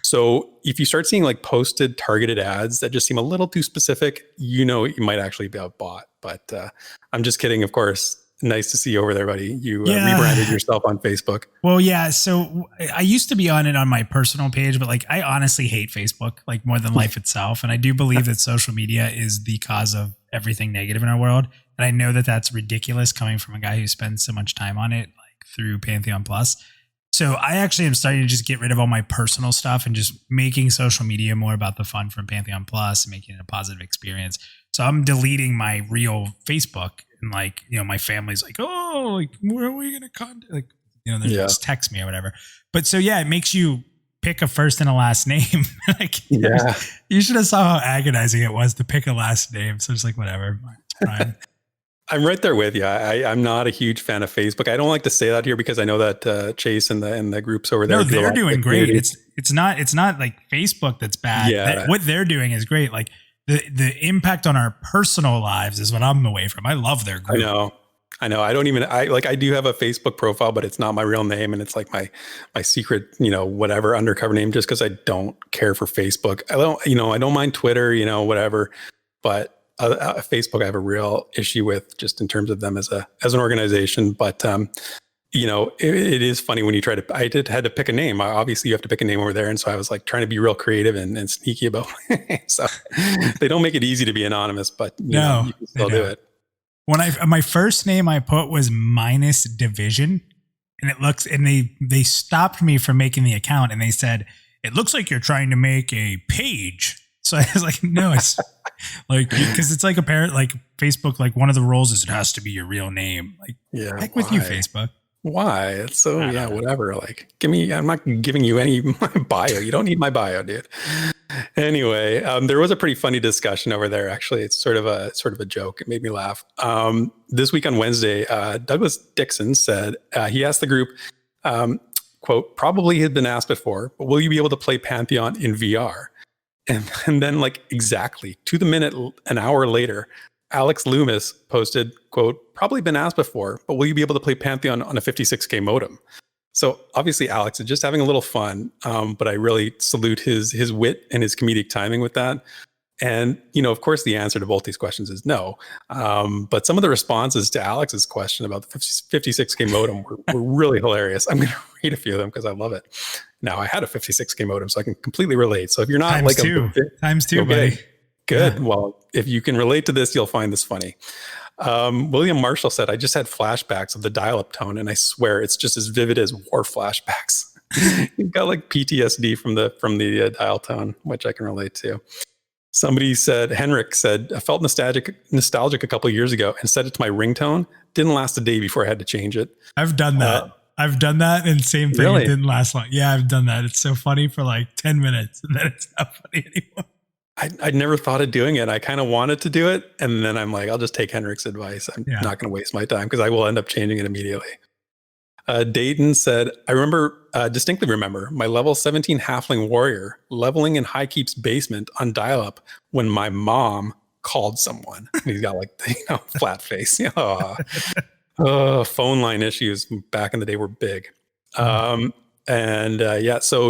So if you start seeing like posted targeted ads that just seem a little too specific, you might actually be a bot. But I'm just kidding, of course. Nice to see you over there, buddy. You rebranded yourself on Facebook. Well, yeah. So I used to be on it on my personal page, but like I honestly hate Facebook like more than life itself. And I do believe that social media is the cause of everything negative in our world. And I know that that's ridiculous coming from a guy who spends so much time on it, like through Pantheon.Plus. So I actually am starting to just get rid of all my personal stuff and just making social media more about the fun from Pantheon.Plus and making it a positive experience. So I'm deleting my real Facebook. And like, my family's like, "Oh, like, where are we going to contact?" Like, they just text me or whatever. But so, yeah, it makes you pick a first and a last name. Like, yeah, you should have saw how agonizing it was to pick a last name. So it's like, whatever. I'm right there with you. I'm not a huge fan of Facebook. I don't like to say that here because I know that Chase and the groups over there. No, they're doing great. It's not like Facebook that's bad. Yeah. What they're doing is great. Like, the impact on our personal lives is what I'm away from. I love their group. I know. I do have a Facebook profile, but it's not my real name. And it's like my secret, whatever undercover name, just because I don't care for Facebook. I don't mind Twitter, whatever, but Facebook, I have a real issue with just in terms of them as an organization. But, it is funny when you I had to pick a name. Obviously you have to pick a name over there. And so I was like trying to be real creative and sneaky about it. So they don't make it easy to be anonymous, but you can still do it. When my first name I put was -Division, and they stopped me from making the account, and they said, "It looks like you're trying to make a page." So I was like, "No, it's like, because it's like apparent, like Facebook, like one of the rules is it has to be your real name." Like, heck with you, Facebook. Why? It's so, whatever. Like, I'm not giving you any my bio. You don't need my bio, dude. Anyway, there was a pretty funny discussion over there. Actually, it's sort of a joke. It made me laugh. This week on Wednesday, Douglas Dixon said, he asked the group, quote, "Probably had been asked before, but will you be able to play Pantheon in VR?" And then like exactly to the minute, an hour later, Alex Loomis posted, quote, "Probably been asked before, but will you be able to play Pantheon on a 56K modem?" So obviously Alex is just having a little fun, but I really salute his wit and his comedic timing with that. And, of course, the answer to both these questions is no. But some of the responses to Alex's question about the 56K modem were really hilarious. I'm going to read a few of them because I love it. Now, I had a 56K modem, so I can completely relate. So if you're not times two, okay, buddy. Good. Yeah. Well, if you can relate to this, you'll find this funny. William Marshall said, I just had flashbacks of the dial-up tone, and I swear it's just as vivid as war flashbacks. You've got like PTSD from the dial tone, which I can relate to. Somebody said, Henrik said, I felt nostalgic a couple of years ago and set it to my ringtone. Didn't last a day before I had to change it. I've done that. And same thing. Really? It didn't last long. Yeah, I've done that. It's so funny for like 10 minutes and then it's not funny anymore. I'd never thought of doing it. I kind of wanted to do it. And then I'm like, I'll just take Henrik's advice. I'm not going to waste my time because I will end up changing it immediately. Dayton said, I distinctly remember my level 17 halfling warrior leveling in Highkeep's basement on dial-up when my mom called someone. And he's got like, flat face. Phone line issues back in the day were big. So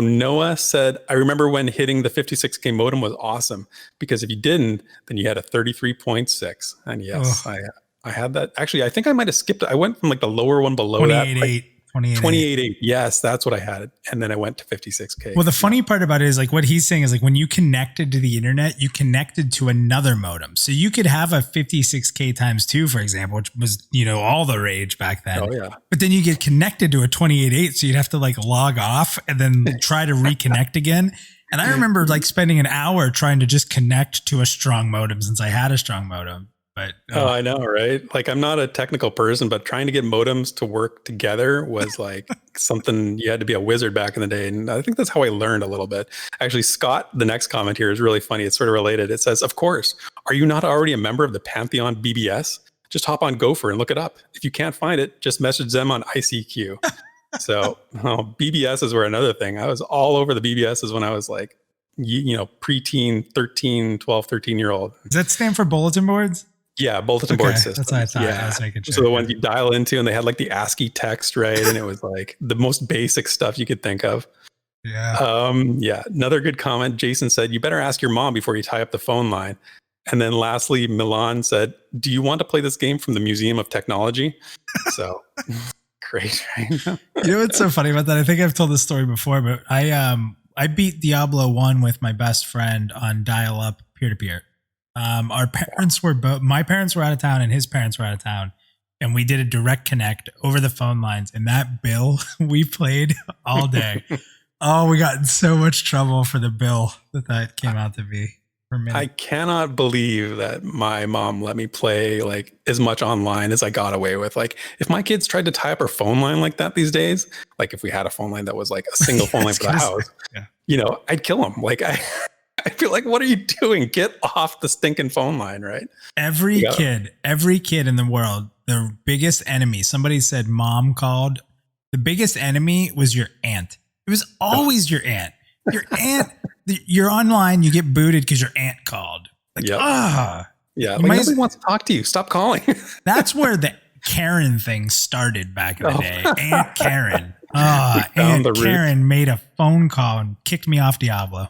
Noah said, I remember when hitting the 56K modem was awesome because if you didn't, then you had a 33.6. And yes, I had that. Actually, I think I might have skipped it. I went from like the lower one below 28.8. Yes, that's what I had. And then I went to 56K. Well, the funny part about it is like what he's saying is like when you connected to the internet, you connected to another modem. So you could have a 56K times 2, for example, which was, all the rage back then. Oh, yeah. But then you get connected to a 28.8. So you'd have to like log off and then try to reconnect again. And I remember like spending an hour trying to just connect to a strong modem since I had a strong modem. But, I know, right? Like I'm not a technical person, but trying to get modems to work together was like something you had to be a wizard back in the day. And I think that's how I learned a little bit. Actually, Scott, the next comment here is really funny. It's sort of related. It says, of course, are you not already a member of the Pantheon BBS? Just hop on Gopher and look it up. If you can't find it, just message them on ICQ. So BBSs were another thing. I was all over the BBSs when I was like, preteen, 12, 13-year-old. Does that stand for bulletin boards? Yeah, bulletin board system. That's what I thought. Yeah. I was making sure. So the ones you dial into, and they had like the ASCII text, right? And it was like the most basic stuff you could think of. Yeah. Another good comment. Jason said, you better ask your mom before you tie up the phone line. And then lastly, Milan said, do you want to play this game from the Museum of Technology? So great, right? You know what's so funny about that? I think I've told this story before, but I beat Diablo 1 with my best friend on dial-up peer-to-peer. My parents were out of town and his parents were out of town. And we did a direct connect over the phone lines. And that bill we played all day. We got in so much trouble for the bill that came out to be. I cannot believe that my mom let me play like as much online as I got away with. Like if my kids tried to tie up her phone line like that these days, like if we had a phone line that was like a single phone line for the house, I'd kill them. Like I feel like, what are you doing? Get off the stinking phone line, right? Every kid in the world, the biggest enemy, somebody said mom called, the biggest enemy was your aunt. It was always your aunt. Your aunt, you're online, you get booted because your aunt called. Like, yeah, like nobody wants to talk to you. Stop calling. That's where the Karen thing started back in the day. Aunt Karen. Aunt Karen made a phone call and kicked me off Diablo.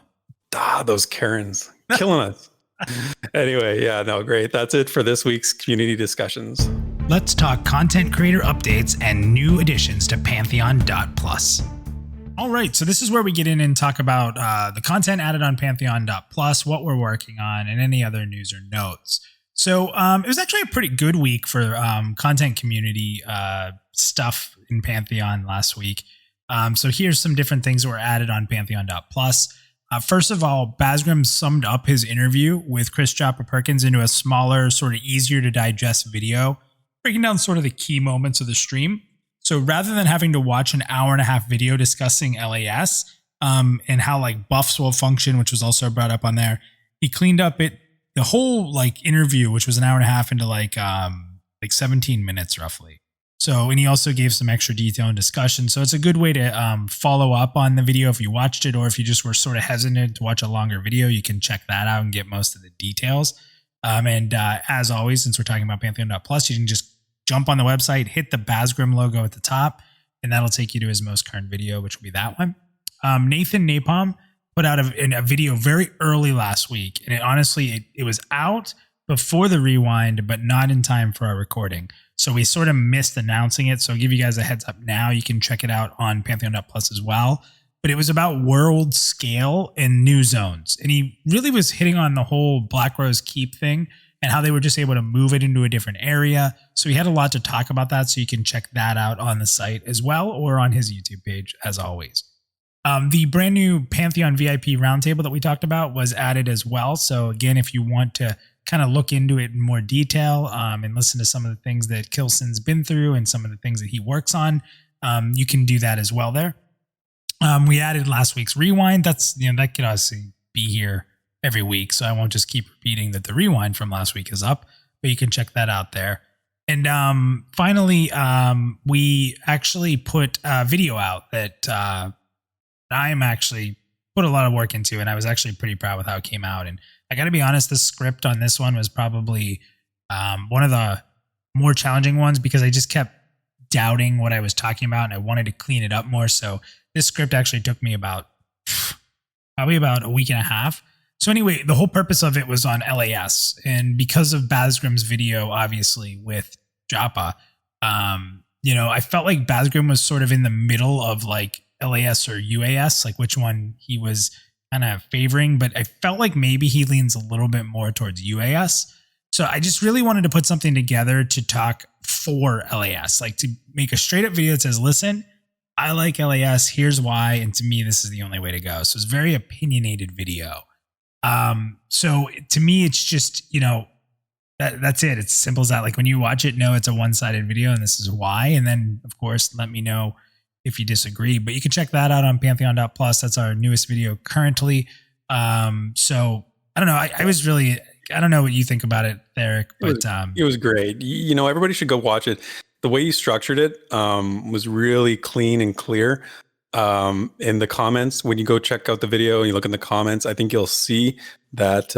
Those Karens killing us. Anyway, great. That's it for this week's community discussions. Let's talk content creator updates and new additions to Pantheon.Plus. All right, so this is where we get in and talk about the content added on Pantheon.Plus, what we're working on, and any other news or notes. So it was actually a pretty good week for content community stuff in Pantheon last week. So here's some different things that were added on Pantheon.Plus. First of all, Basgrim summed up his interview with Chris Chopper Perkins into a smaller, sort of easier to digest video, breaking down sort of the key moments of the stream. So rather than having to watch an hour-and-a-half video discussing LAS and how like buffs will function, which was also brought up on there, he cleaned up the whole like interview, which was an hour and a half, into like 17 minutes roughly. So, and he also gave some extra detail and discussion. So it's a good way to follow up on the video if you watched it, or if you just were sort of hesitant to watch a longer video, you can check that out and get most of the details. And as always, since we're talking about Pantheon.Plus, you can just jump on the website, hit the Basgrim logo at the top, and that'll take you to his most current video, which will be that one. Nathan Napalm put out a video very early last week, and it was out before the rewind, but not in time for our recording. So we sort of missed announcing it. So I'll give you guys a heads up now. You can check it out on Pantheon.Plus as well. But it was about world scale and new zones. And he really was hitting on the whole Black Rose Keep thing and how they were just able to move it into a different area. So he had a lot to talk about that. So you can check that out on the site as well, or on his YouTube page, as always. The brand new Pantheon VIP roundtable that we talked about was added as well. So again, if you want to kind of look into it in more detail and listen to some of the things that Kilson's been through and some of the things that he works on, you can do that as well there. We added last week's rewind. That could obviously be here every week, so I won't just keep repeating that the rewind from last week is up, but you can check that out there. And finally, we actually put a video out that I'm actually put a lot of work into, and I was actually pretty proud with how it came out. And I got to be honest, the script on this one was probably one of the more challenging ones because I just kept doubting what I was talking about, and I wanted to clean it up more. So this script actually took me probably about a week and a half. So anyway, the whole purpose of it was on LAS. And because of Basgrim's video, obviously, with Joppa, I felt like Basgrim was sort of in the middle of like LAS or UAS, like which one he was kind of favoring. But I felt like maybe he leans a little bit more towards UAS. So I just really wanted to put something together to talk for LAS, like to make a straight up video that says, listen, I like LAS, here's why, and to me, this is the only way to go. So it's a very opinionated video. So to me, it's just, that's it. It's as simple as that. Like when you watch it, no, it's a one-sided video and this is why. And then of course, let me know if you disagree, but you can check that out on Pantheon.Plus. That's our newest video currently. So I don't know. I don't know what you think about it, Eric, but it was great. Everybody should go watch it. The way you structured it was really clean and clear. In the comments, when you go check out the video and you look in the comments, I think you'll see that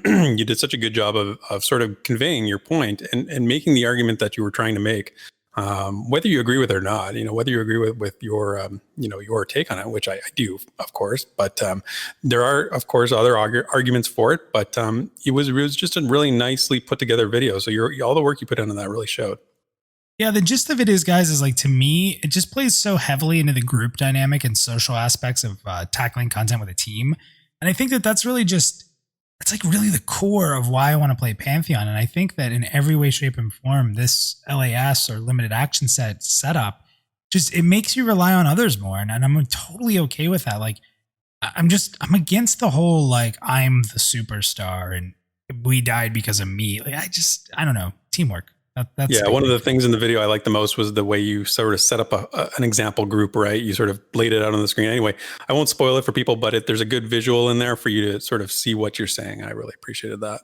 you did such a good job of sort of conveying your point and making the argument that you were trying to make, whether you agree with it or not, whether you agree with your, your take on it, which I do, of course, but there are, of course, other arguments for it, but it was just a really nicely put together video. So all the work you put into that really showed. Yeah, the gist of it is, guys, is like, to me, it just plays so heavily into the group dynamic and social aspects of tackling content with a team. And I think that that's really it's like really the core of why I want to play Pantheon. And I think that in every way, shape, and form, this LAS or limited action set setup, it makes you rely on others more. And I'm totally okay with that. Like, I'm against the whole, like, I'm the superstar and we died because of me. Like, I don't know, teamwork. That's one of the things in the video I liked the most was the way you sort of set up an example group, right? You sort of laid it out on the screen. Anyway, I won't spoil it for people, but there's a good visual in there for you to sort of see what you're saying. I really appreciated that.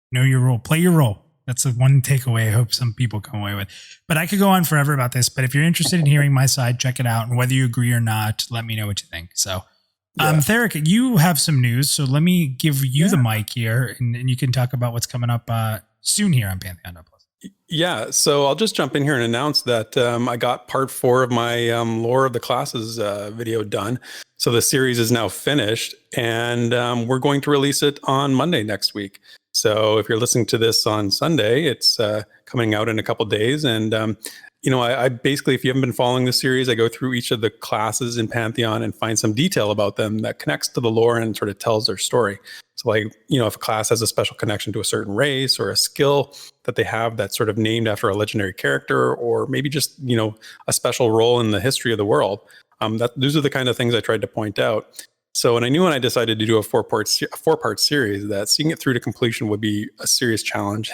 Know your role. Play your role. That's the one takeaway I hope some people come away with. But I could go on forever about this, but if you're interested in hearing my side, check it out. And whether you agree or not, let me know what you think. So, Theric, you have some news. So let me give you the mic here and you can talk about what's coming up soon here on Pantheon.Plus. Yeah, so I'll just jump in here and announce that I got part 4 of my Lore of the Classes video done. So the series is now finished, and we're going to release it on Monday next week. So if you're listening to this on Sunday, it's coming out in a couple days. And, I basically, if you haven't been following the series, I go through each of the classes in Pantheon and find some detail about them that connects to the lore and sort of tells their story. So like, if a class has a special connection to a certain race or a skill that they have that's sort of named after a legendary character, or maybe just, a special role in the history of the world, those are the kind of things I tried to point out. So, and I knew when I decided to do a four-part series that seeing it through to completion would be a serious challenge.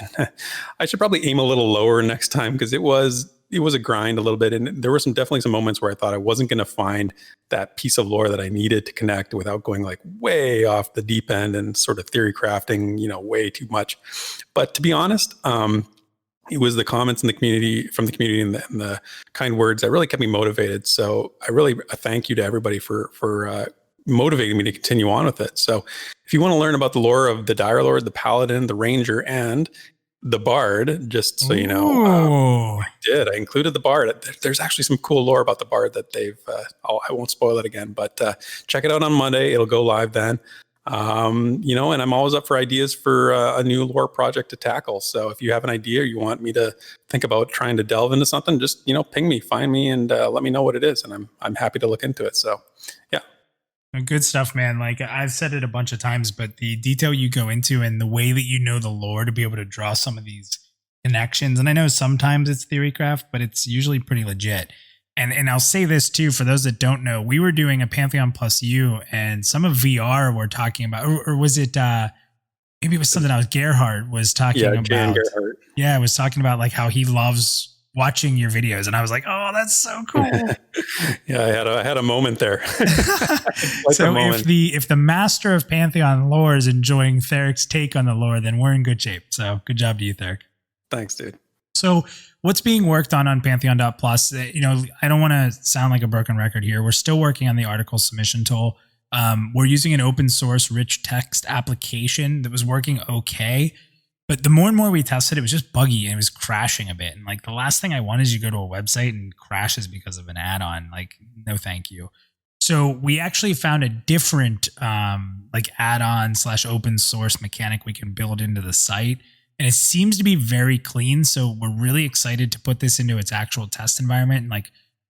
I should probably aim a little lower next time because it was a grind a little bit. And there were definitely some moments where I thought I wasn't going to find that piece of lore that I needed to connect without going like way off the deep end and sort of theory crafting, way too much. But to be honest, it was the comments in the community, from the community, and the kind words that really kept me motivated. So I really thank you to everybody for motivating me to continue on with it. So if you want to learn about the lore of the Dire Lord, the Paladin, the Ranger, and the Bard, just so you know. I included the Bard. There's actually some cool lore about the Bard that they've, I won't spoil it again, but check it out on Monday. It'll go live then. And I'm always up for ideas for a new lore project to tackle. So if you have an idea or you want me to think about trying to delve into something, just, ping me, find me, and let me know what it is. And I'm happy to look into it. So, yeah. Good stuff, man. Like I've said it a bunch of times, but the detail you go into and the way that you know the lore to be able to draw some of these connections. And I know sometimes it's theorycraft, but it's usually pretty legit. And I'll say this too, for those that don't know, we were doing a Pantheon.Plus U and some of VR were talking about, or was it, maybe it was something else Gerhard was talking about. Gerhard. Yeah, I was talking about like how he loves watching your videos, and I was like, "Oh, that's so cool." Yeah, I had a moment there. So if the master of Pantheon lore is enjoying Theric's take on the lore, then we're in good shape. So good job to you, Theric. Thanks, dude. So what's being worked on Pantheon.Plus? I don't want to sound like a broken record here. We're still working on the article submission tool. We're using an open source rich text application that was working okay. But the more and more we tested, it was just buggy and it was crashing a bit. And like the last thing I want is you go to a website and crashes because of an add-on. Like, no, thank you. So we actually found a different add-on / open source mechanic we can build into the site. And it seems to be very clean. So we're really excited to put this into its actual test environment.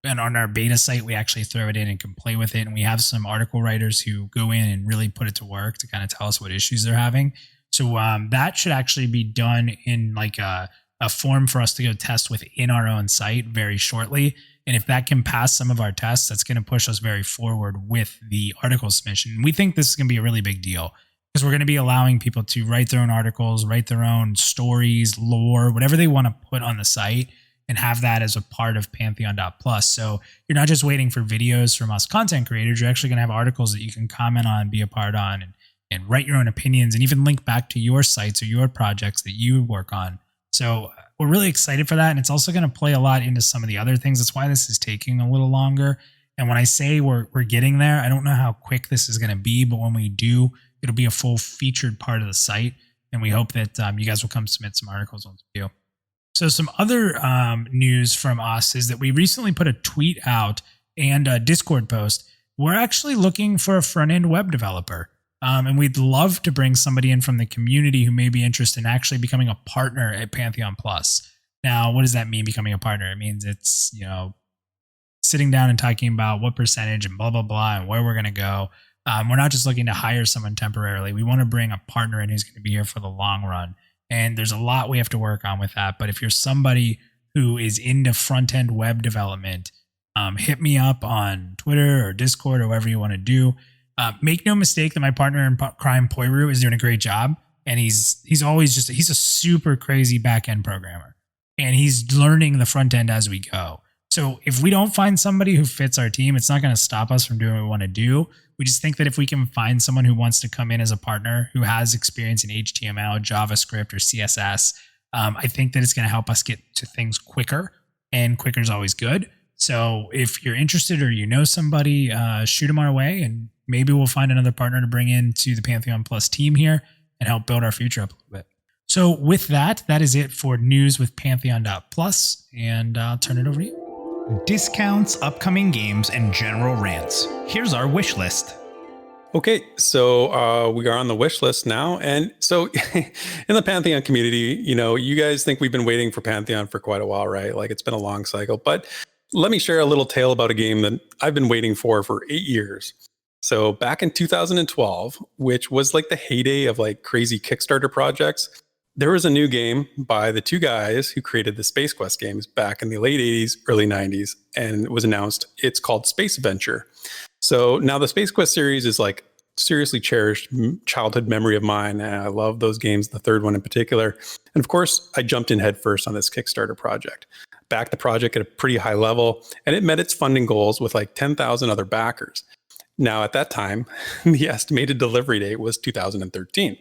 And on our beta site, we actually throw it in and can play with it. And we have some article writers who go in and really put it to work to kind of tell us what issues they're having. So that should actually be done in like a form for us to go test within our own site very shortly. And if that can pass some of our tests, that's going to push us very forward with the article submission. And we think this is going to be a really big deal because we're going to be allowing people to write their own articles, write their own stories, lore, whatever they want to put on the site and have that as a part of Pantheon.Plus. So you're not just waiting for videos from us content creators. You're actually going to have articles that you can comment on, be a part on, and write your own opinions and even link back to your sites or your projects that you work on. So we're really excited for that. And it's also going to play a lot into some of the other things. That's why this is taking a little longer. And when I say we're getting there, I don't know how quick this is going to be, but when we do, it'll be a full featured part of the site. And we hope that you guys will come submit some articles on the video. So some other news from us is that we recently put a tweet out and a Discord post. We're actually looking for a front-end web developer. And we'd love to bring somebody in from the community who may be interested in actually becoming a partner at Pantheon.Plus. Now, what does that mean, becoming a partner? It means it's, sitting down and talking about what percentage and blah, blah, blah, and where we're going to go. We're not just looking to hire someone temporarily. We want to bring a partner in who's going to be here for the long run. And there's a lot we have to work on with that. But if you're somebody who is into front-end web development, hit me up on Twitter or Discord or whatever you want to do. Make no mistake that my partner in crime, Poiru, is doing a great job. And he's always he's a super crazy back-end programmer. And he's learning the front end as we go. So if we don't find somebody who fits our team, it's not going to stop us from doing what we want to do. We just think that if we can find someone who wants to come in as a partner, who has experience in HTML, JavaScript, or CSS, I think that it's going to help us get to things quicker. And quicker is always good. So if you're interested or you know somebody, shoot them our way and maybe we'll find another partner to bring into the Pantheon.Plus team here and help build our future up a little bit. So with that is it for news with Pantheon.Plus, and I'll turn it over to you. Discounts, upcoming games, and general rants. Here's our wish list. Okay, so we are on the wish list now. And so in the Pantheon community, you guys think we've been waiting for Pantheon for quite a while, right? Like it's been a long cycle. But let me share a little tale about a game that I've been waiting for 8 years. So back in 2012, which was like the heyday of like crazy Kickstarter projects, there was a new game by the two guys who created the Space Quest games back in the late 80s, early 90s, and it was announced. It's called SpaceVenture. So now the Space Quest series is like seriously cherished childhood memory of mine. And I love those games, the third one in particular. And of course, I jumped in headfirst on this Kickstarter project. Backed the project at a pretty high level, and it met its funding goals with like 10,000 other backers. Now, at that time, the estimated delivery date was 2013.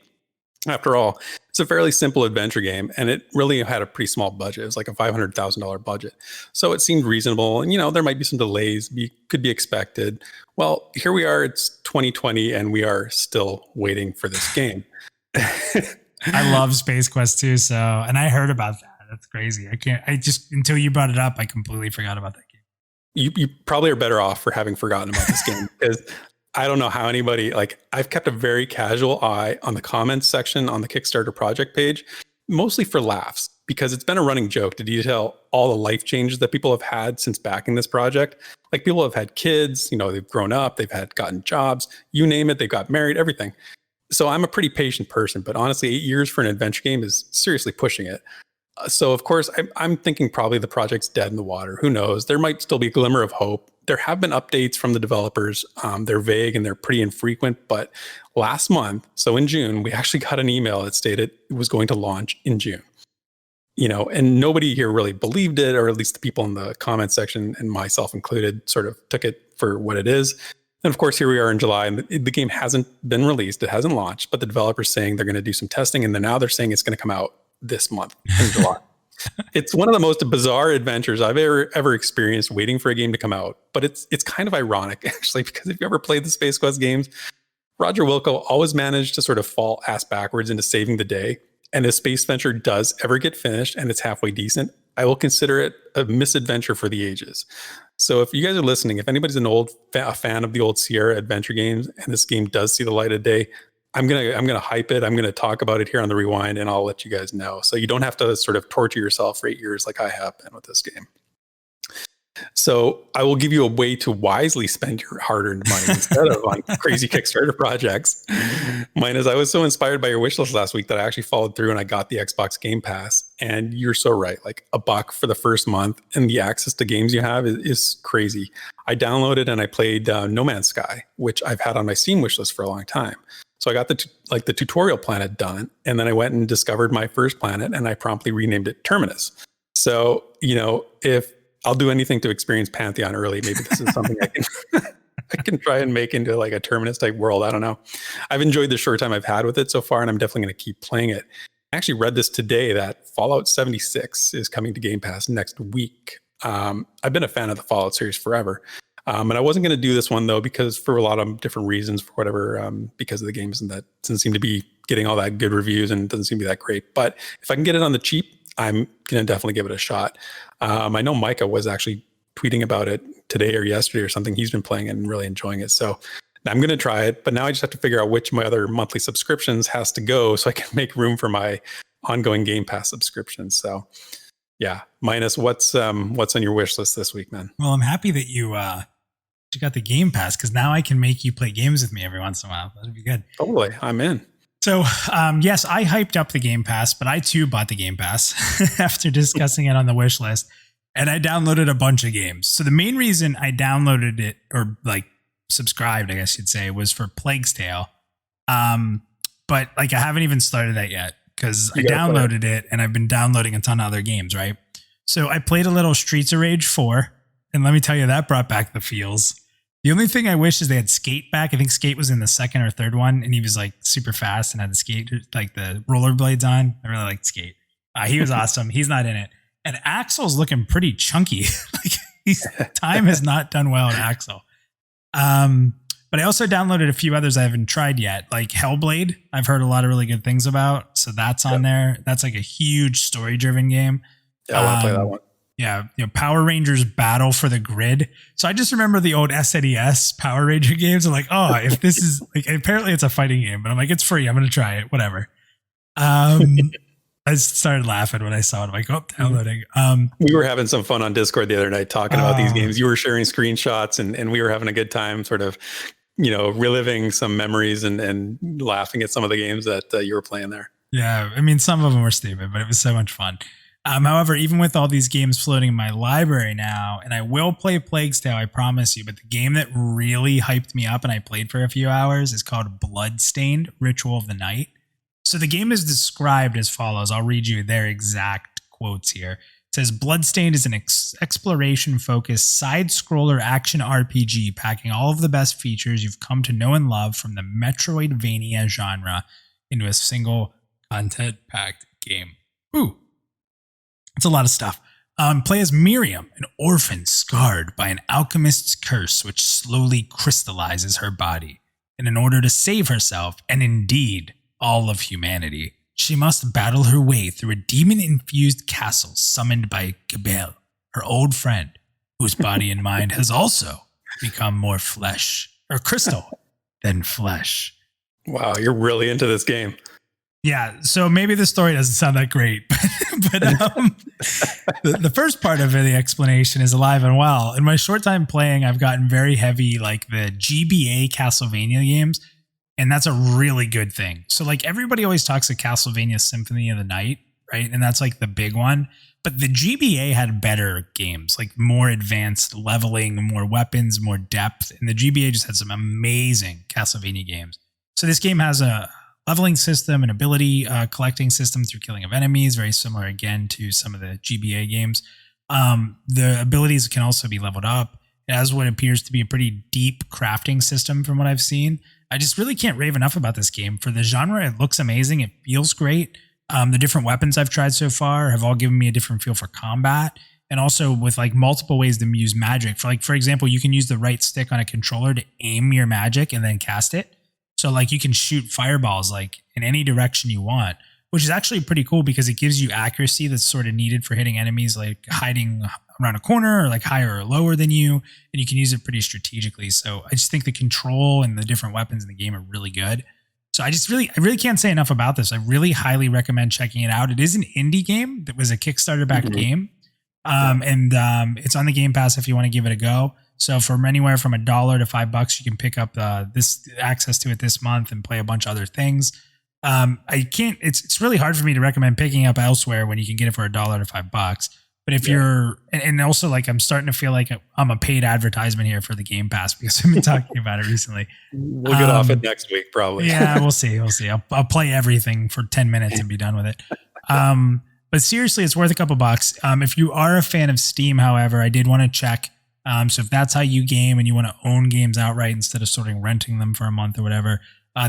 After all, it's a fairly simple adventure game, and it really had a pretty small budget. It was like a $500,000 budget. So it seemed reasonable, and there might be some delays, could be expected. Well, here we are, it's 2020, and we are still waiting for this game. I love Space Quest too. So, and I heard about that. That's crazy. Until you brought it up, I completely forgot about that game. You probably are better off for having forgotten about this game because I don't know how anybody, like, I've kept a very casual eye on the comments section on the Kickstarter project page, mostly for laughs, because it's been a running joke to detail all the life changes that people have had since backing this project. Like, people have had kids, they've grown up, they've gotten jobs, you name it, they've got married, everything. So I'm a pretty patient person, but honestly, 8 years for an adventure game is seriously pushing it. So of course, I'm thinking probably the project's dead in the water. Who knows? There might still be a glimmer of hope. There have been updates from the developers. They're vague and they're pretty infrequent, but last month, so in June, we actually got an email that stated it was going to launch in June. And nobody here really believed it, or at least the people in the comment section, and myself included, sort of took it for what it is. And of course, here we are in July, and the game hasn't been released. It hasn't launched, but the developers saying they're going to do some testing, and then now they're saying it's going to come out this month in July. It's one of the most bizarre adventures I've ever experienced, waiting for a game to come out. But it's kind of ironic, actually, because if you ever played the Space Quest games, Roger Wilco always managed to sort of fall ass backwards into saving the day. And if SpaceVenture does ever get finished and it's halfway decent, I will consider it a misadventure for the ages. So if you guys are listening, if anybody's a fan of the old Sierra adventure games, and this game does see the light of day, I'm gonna hype it. I'm gonna talk about it here on the Rewind, and I'll let you guys know. So you don't have to sort of torture yourself for 8 years like I have been with this game. So I will give you a way to wisely spend your hard-earned money instead of on crazy Kickstarter projects. Mine is, I was so inspired by your wish list last week that I actually followed through and I got the Xbox Game Pass. And you're so right. Like $1 for the first month, and the access to games you have is crazy. I downloaded and I played No Man's Sky, which I've had on my Steam wish list for a long time. So I got the tutorial planet done, and then I went and discovered my first planet, and I promptly renamed it Terminus. So, if I'll do anything to experience Pantheon early, maybe this is something I can try and make into like a Terminus type world. I don't know. I've enjoyed the short time I've had with it so far, and I'm definitely going to keep playing it. I actually read this today that Fallout 76 is coming to Game Pass next week. I've been a fan of the Fallout series forever. And I wasn't going to do this one though, because for a lot of different reasons, for whatever, because of the game doesn't seem to be getting all that good reviews and doesn't seem to be that great. But if I can get it on the cheap, I'm going to definitely give it a shot. I know Micah was actually tweeting about it today or yesterday or something. He's been playing it and really enjoying it. So I'm going to try it, but now I just have to figure out which my other monthly subscriptions has to go so I can make room for my ongoing Game Pass subscriptions. So yeah, Minus, what's on your wish list this week, man? Well, I'm happy that you got the Game Pass, because now I can make you play games with me every once in a while. That'd be good. Totally, I'm in. So, yes, I hyped up the Game Pass, but I too bought the Game Pass after discussing it on the wish list, and I downloaded a bunch of games. So the main reason I downloaded it, or like subscribed, I guess you'd say, was for Plague's Tale. But like I haven't even started that yet, because I downloaded it and I've been downloading a ton of other games, right? So I played a little Streets of Rage 4, and let me tell you, that brought back the feels. The only thing I wish is they had Skate back. I think Skate was in the second or third one, and he was like super fast and had the skate, like the rollerblades on. I really liked Skate. He was awesome. He's not in it. And Axel's looking pretty chunky. Like time has not done well at Axel. But I also downloaded a few others I haven't tried yet, like Hellblade. I've heard a lot of really good things about, so that's on there. That's like a huge story-driven game. Yeah, I want to play that one. Yeah, Power Rangers Battle for the Grid. So I just remember the old SNES Power Ranger games. I'm like, oh, if this is like, apparently it's a fighting game, but I'm like, it's free. I'm going to try it. Whatever. I started laughing when I saw it. I'm like, oh, downloading. We were having some fun on Discord the other night talking about these games. You were sharing screenshots and we were having a good time sort of, reliving some memories and laughing at some of the games that you were playing there. Yeah. I mean, some of them were stupid, but it was so much fun. However, even with all these games floating in my library now, and I will play Plague's Tale, I promise you, but the game that really hyped me up and I played for a few hours is called Bloodstained: Ritual of the Night. So the game is described as follows. I'll read you their exact quotes here. It says, Bloodstained is an exploration-focused side-scroller action RPG packing all of the best features you've come to know and love from the Metroidvania genre into a single content-packed game. Ooh. It's a lot of stuff. Play as Miriam, an orphan scarred by an alchemist's curse which slowly crystallizes her body. And in order to save herself, and indeed all of humanity, she must battle her way through a demon-infused castle summoned by Cabell, her old friend, whose body and mind has also become more crystal than flesh. Wow, you're really into this game. Yeah, so maybe the story doesn't sound that great, but the first part of the explanation is alive and well. In my short time playing, I've gotten very heavy like the GBA Castlevania games, and that's a really good thing. So like everybody always talks of Castlevania Symphony of the Night, right? And that's like the big one. But the GBA had better games, like more advanced leveling, more weapons, more depth. And the GBA just had some amazing Castlevania games. So this game has a leveling system, an ability collecting system through killing of enemies, very similar again to some of the GBA games. The abilities can also be leveled up. It has what appears to be a pretty deep crafting system from what I've seen. I just really can't rave enough about this game. For the genre, it looks amazing. It feels great. The different weapons I've tried so far have all given me a different feel for combat. And also with like multiple ways to use magic. For example, you can use the right stick on a controller to aim your magic and then cast it. So like you can shoot fireballs like in any direction you want, which is actually pretty cool because it gives you accuracy that's sort of needed for hitting enemies like hiding around a corner or like higher or lower than you. And you can use it pretty strategically. So I just think the control and the different weapons in the game are really good. So I really can't say enough about this. I really highly recommend checking it out. It is an indie game that was a Kickstarter backed game. And it's on the Game Pass if you want to give it a go. So from anywhere from $1 to $5, you can pick up this access to it this month and play a bunch of other things. It's really hard for me to recommend picking up elsewhere when you can get it for $1 to $5. But if you're, and also like I'm starting to feel like I'm a paid advertisement here for the Game Pass because I've been talking about it recently. We'll get off it next week, probably. Yeah, we'll see. I'll play everything for 10 minutes and be done with it. But seriously, it's worth a couple bucks. If you are a fan of Steam, however, I did want to check. So if that's how you game and you want to own games outright instead of sort of renting them for a month or whatever,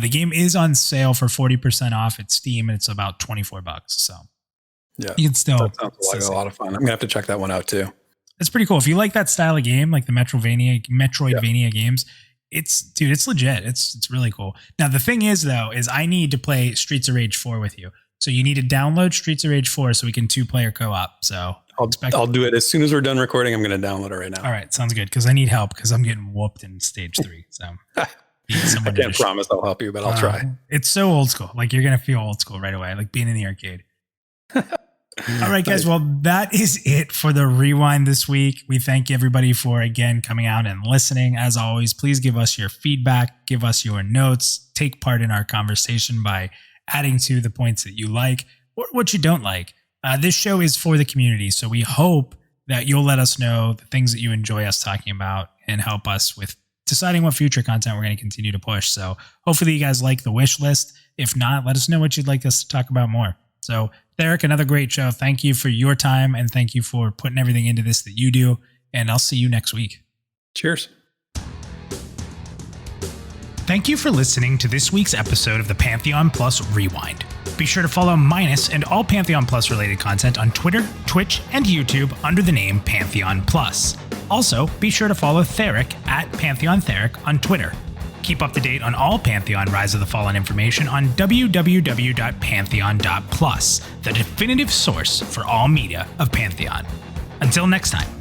the game is on sale for 40% off at Steam, and it's about $24. So yeah, you can still. That sounds like a lot of fun. I'm gonna have to check that one out too. It's pretty cool. If you like that style of game, like the Metroidvania games, it's legit. It's really cool. Now the thing is though, is I need to play Streets of Rage 4 with you. So you need to download Streets of Rage 4 so we can 2-player co-op. So I'll do it as soon as we're done recording. I'm going to download it right now. All right, sounds good because I need help because I'm getting whooped in stage 3. So I can't promise I'll help you, but I'll try. It's so old school. Like you're going to feel old school right away, like being in the arcade. All right, guys. Well, that is it for the Rewind this week. We thank everybody for, again, coming out and listening. As always, please give us your feedback, give us your notes, take part in our conversation by adding to the points that you like or what you don't like. This show is for the community, so we hope that you'll let us know the things that you enjoy us talking about and help us with deciding what future content we're going to continue to push. So hopefully you guys like the wish list. If not, let us know what you'd like us to talk about more. So Derek, another great show. Thank you for your time and thank you for putting everything into this that you do. And I'll see you next week. Cheers. Thank you for listening to this week's episode of the Pantheon.Plus Rewind. Be sure to follow Minus and all Pantheon.Plus related content on Twitter, Twitch, and YouTube under the name Pantheon.Plus. Also, be sure to follow Theric at PantheonTheric on Twitter. Keep up to date on all Pantheon Rise of the Fallen information on www.Pantheon.Plus, the definitive source for all media of Pantheon. Until next time.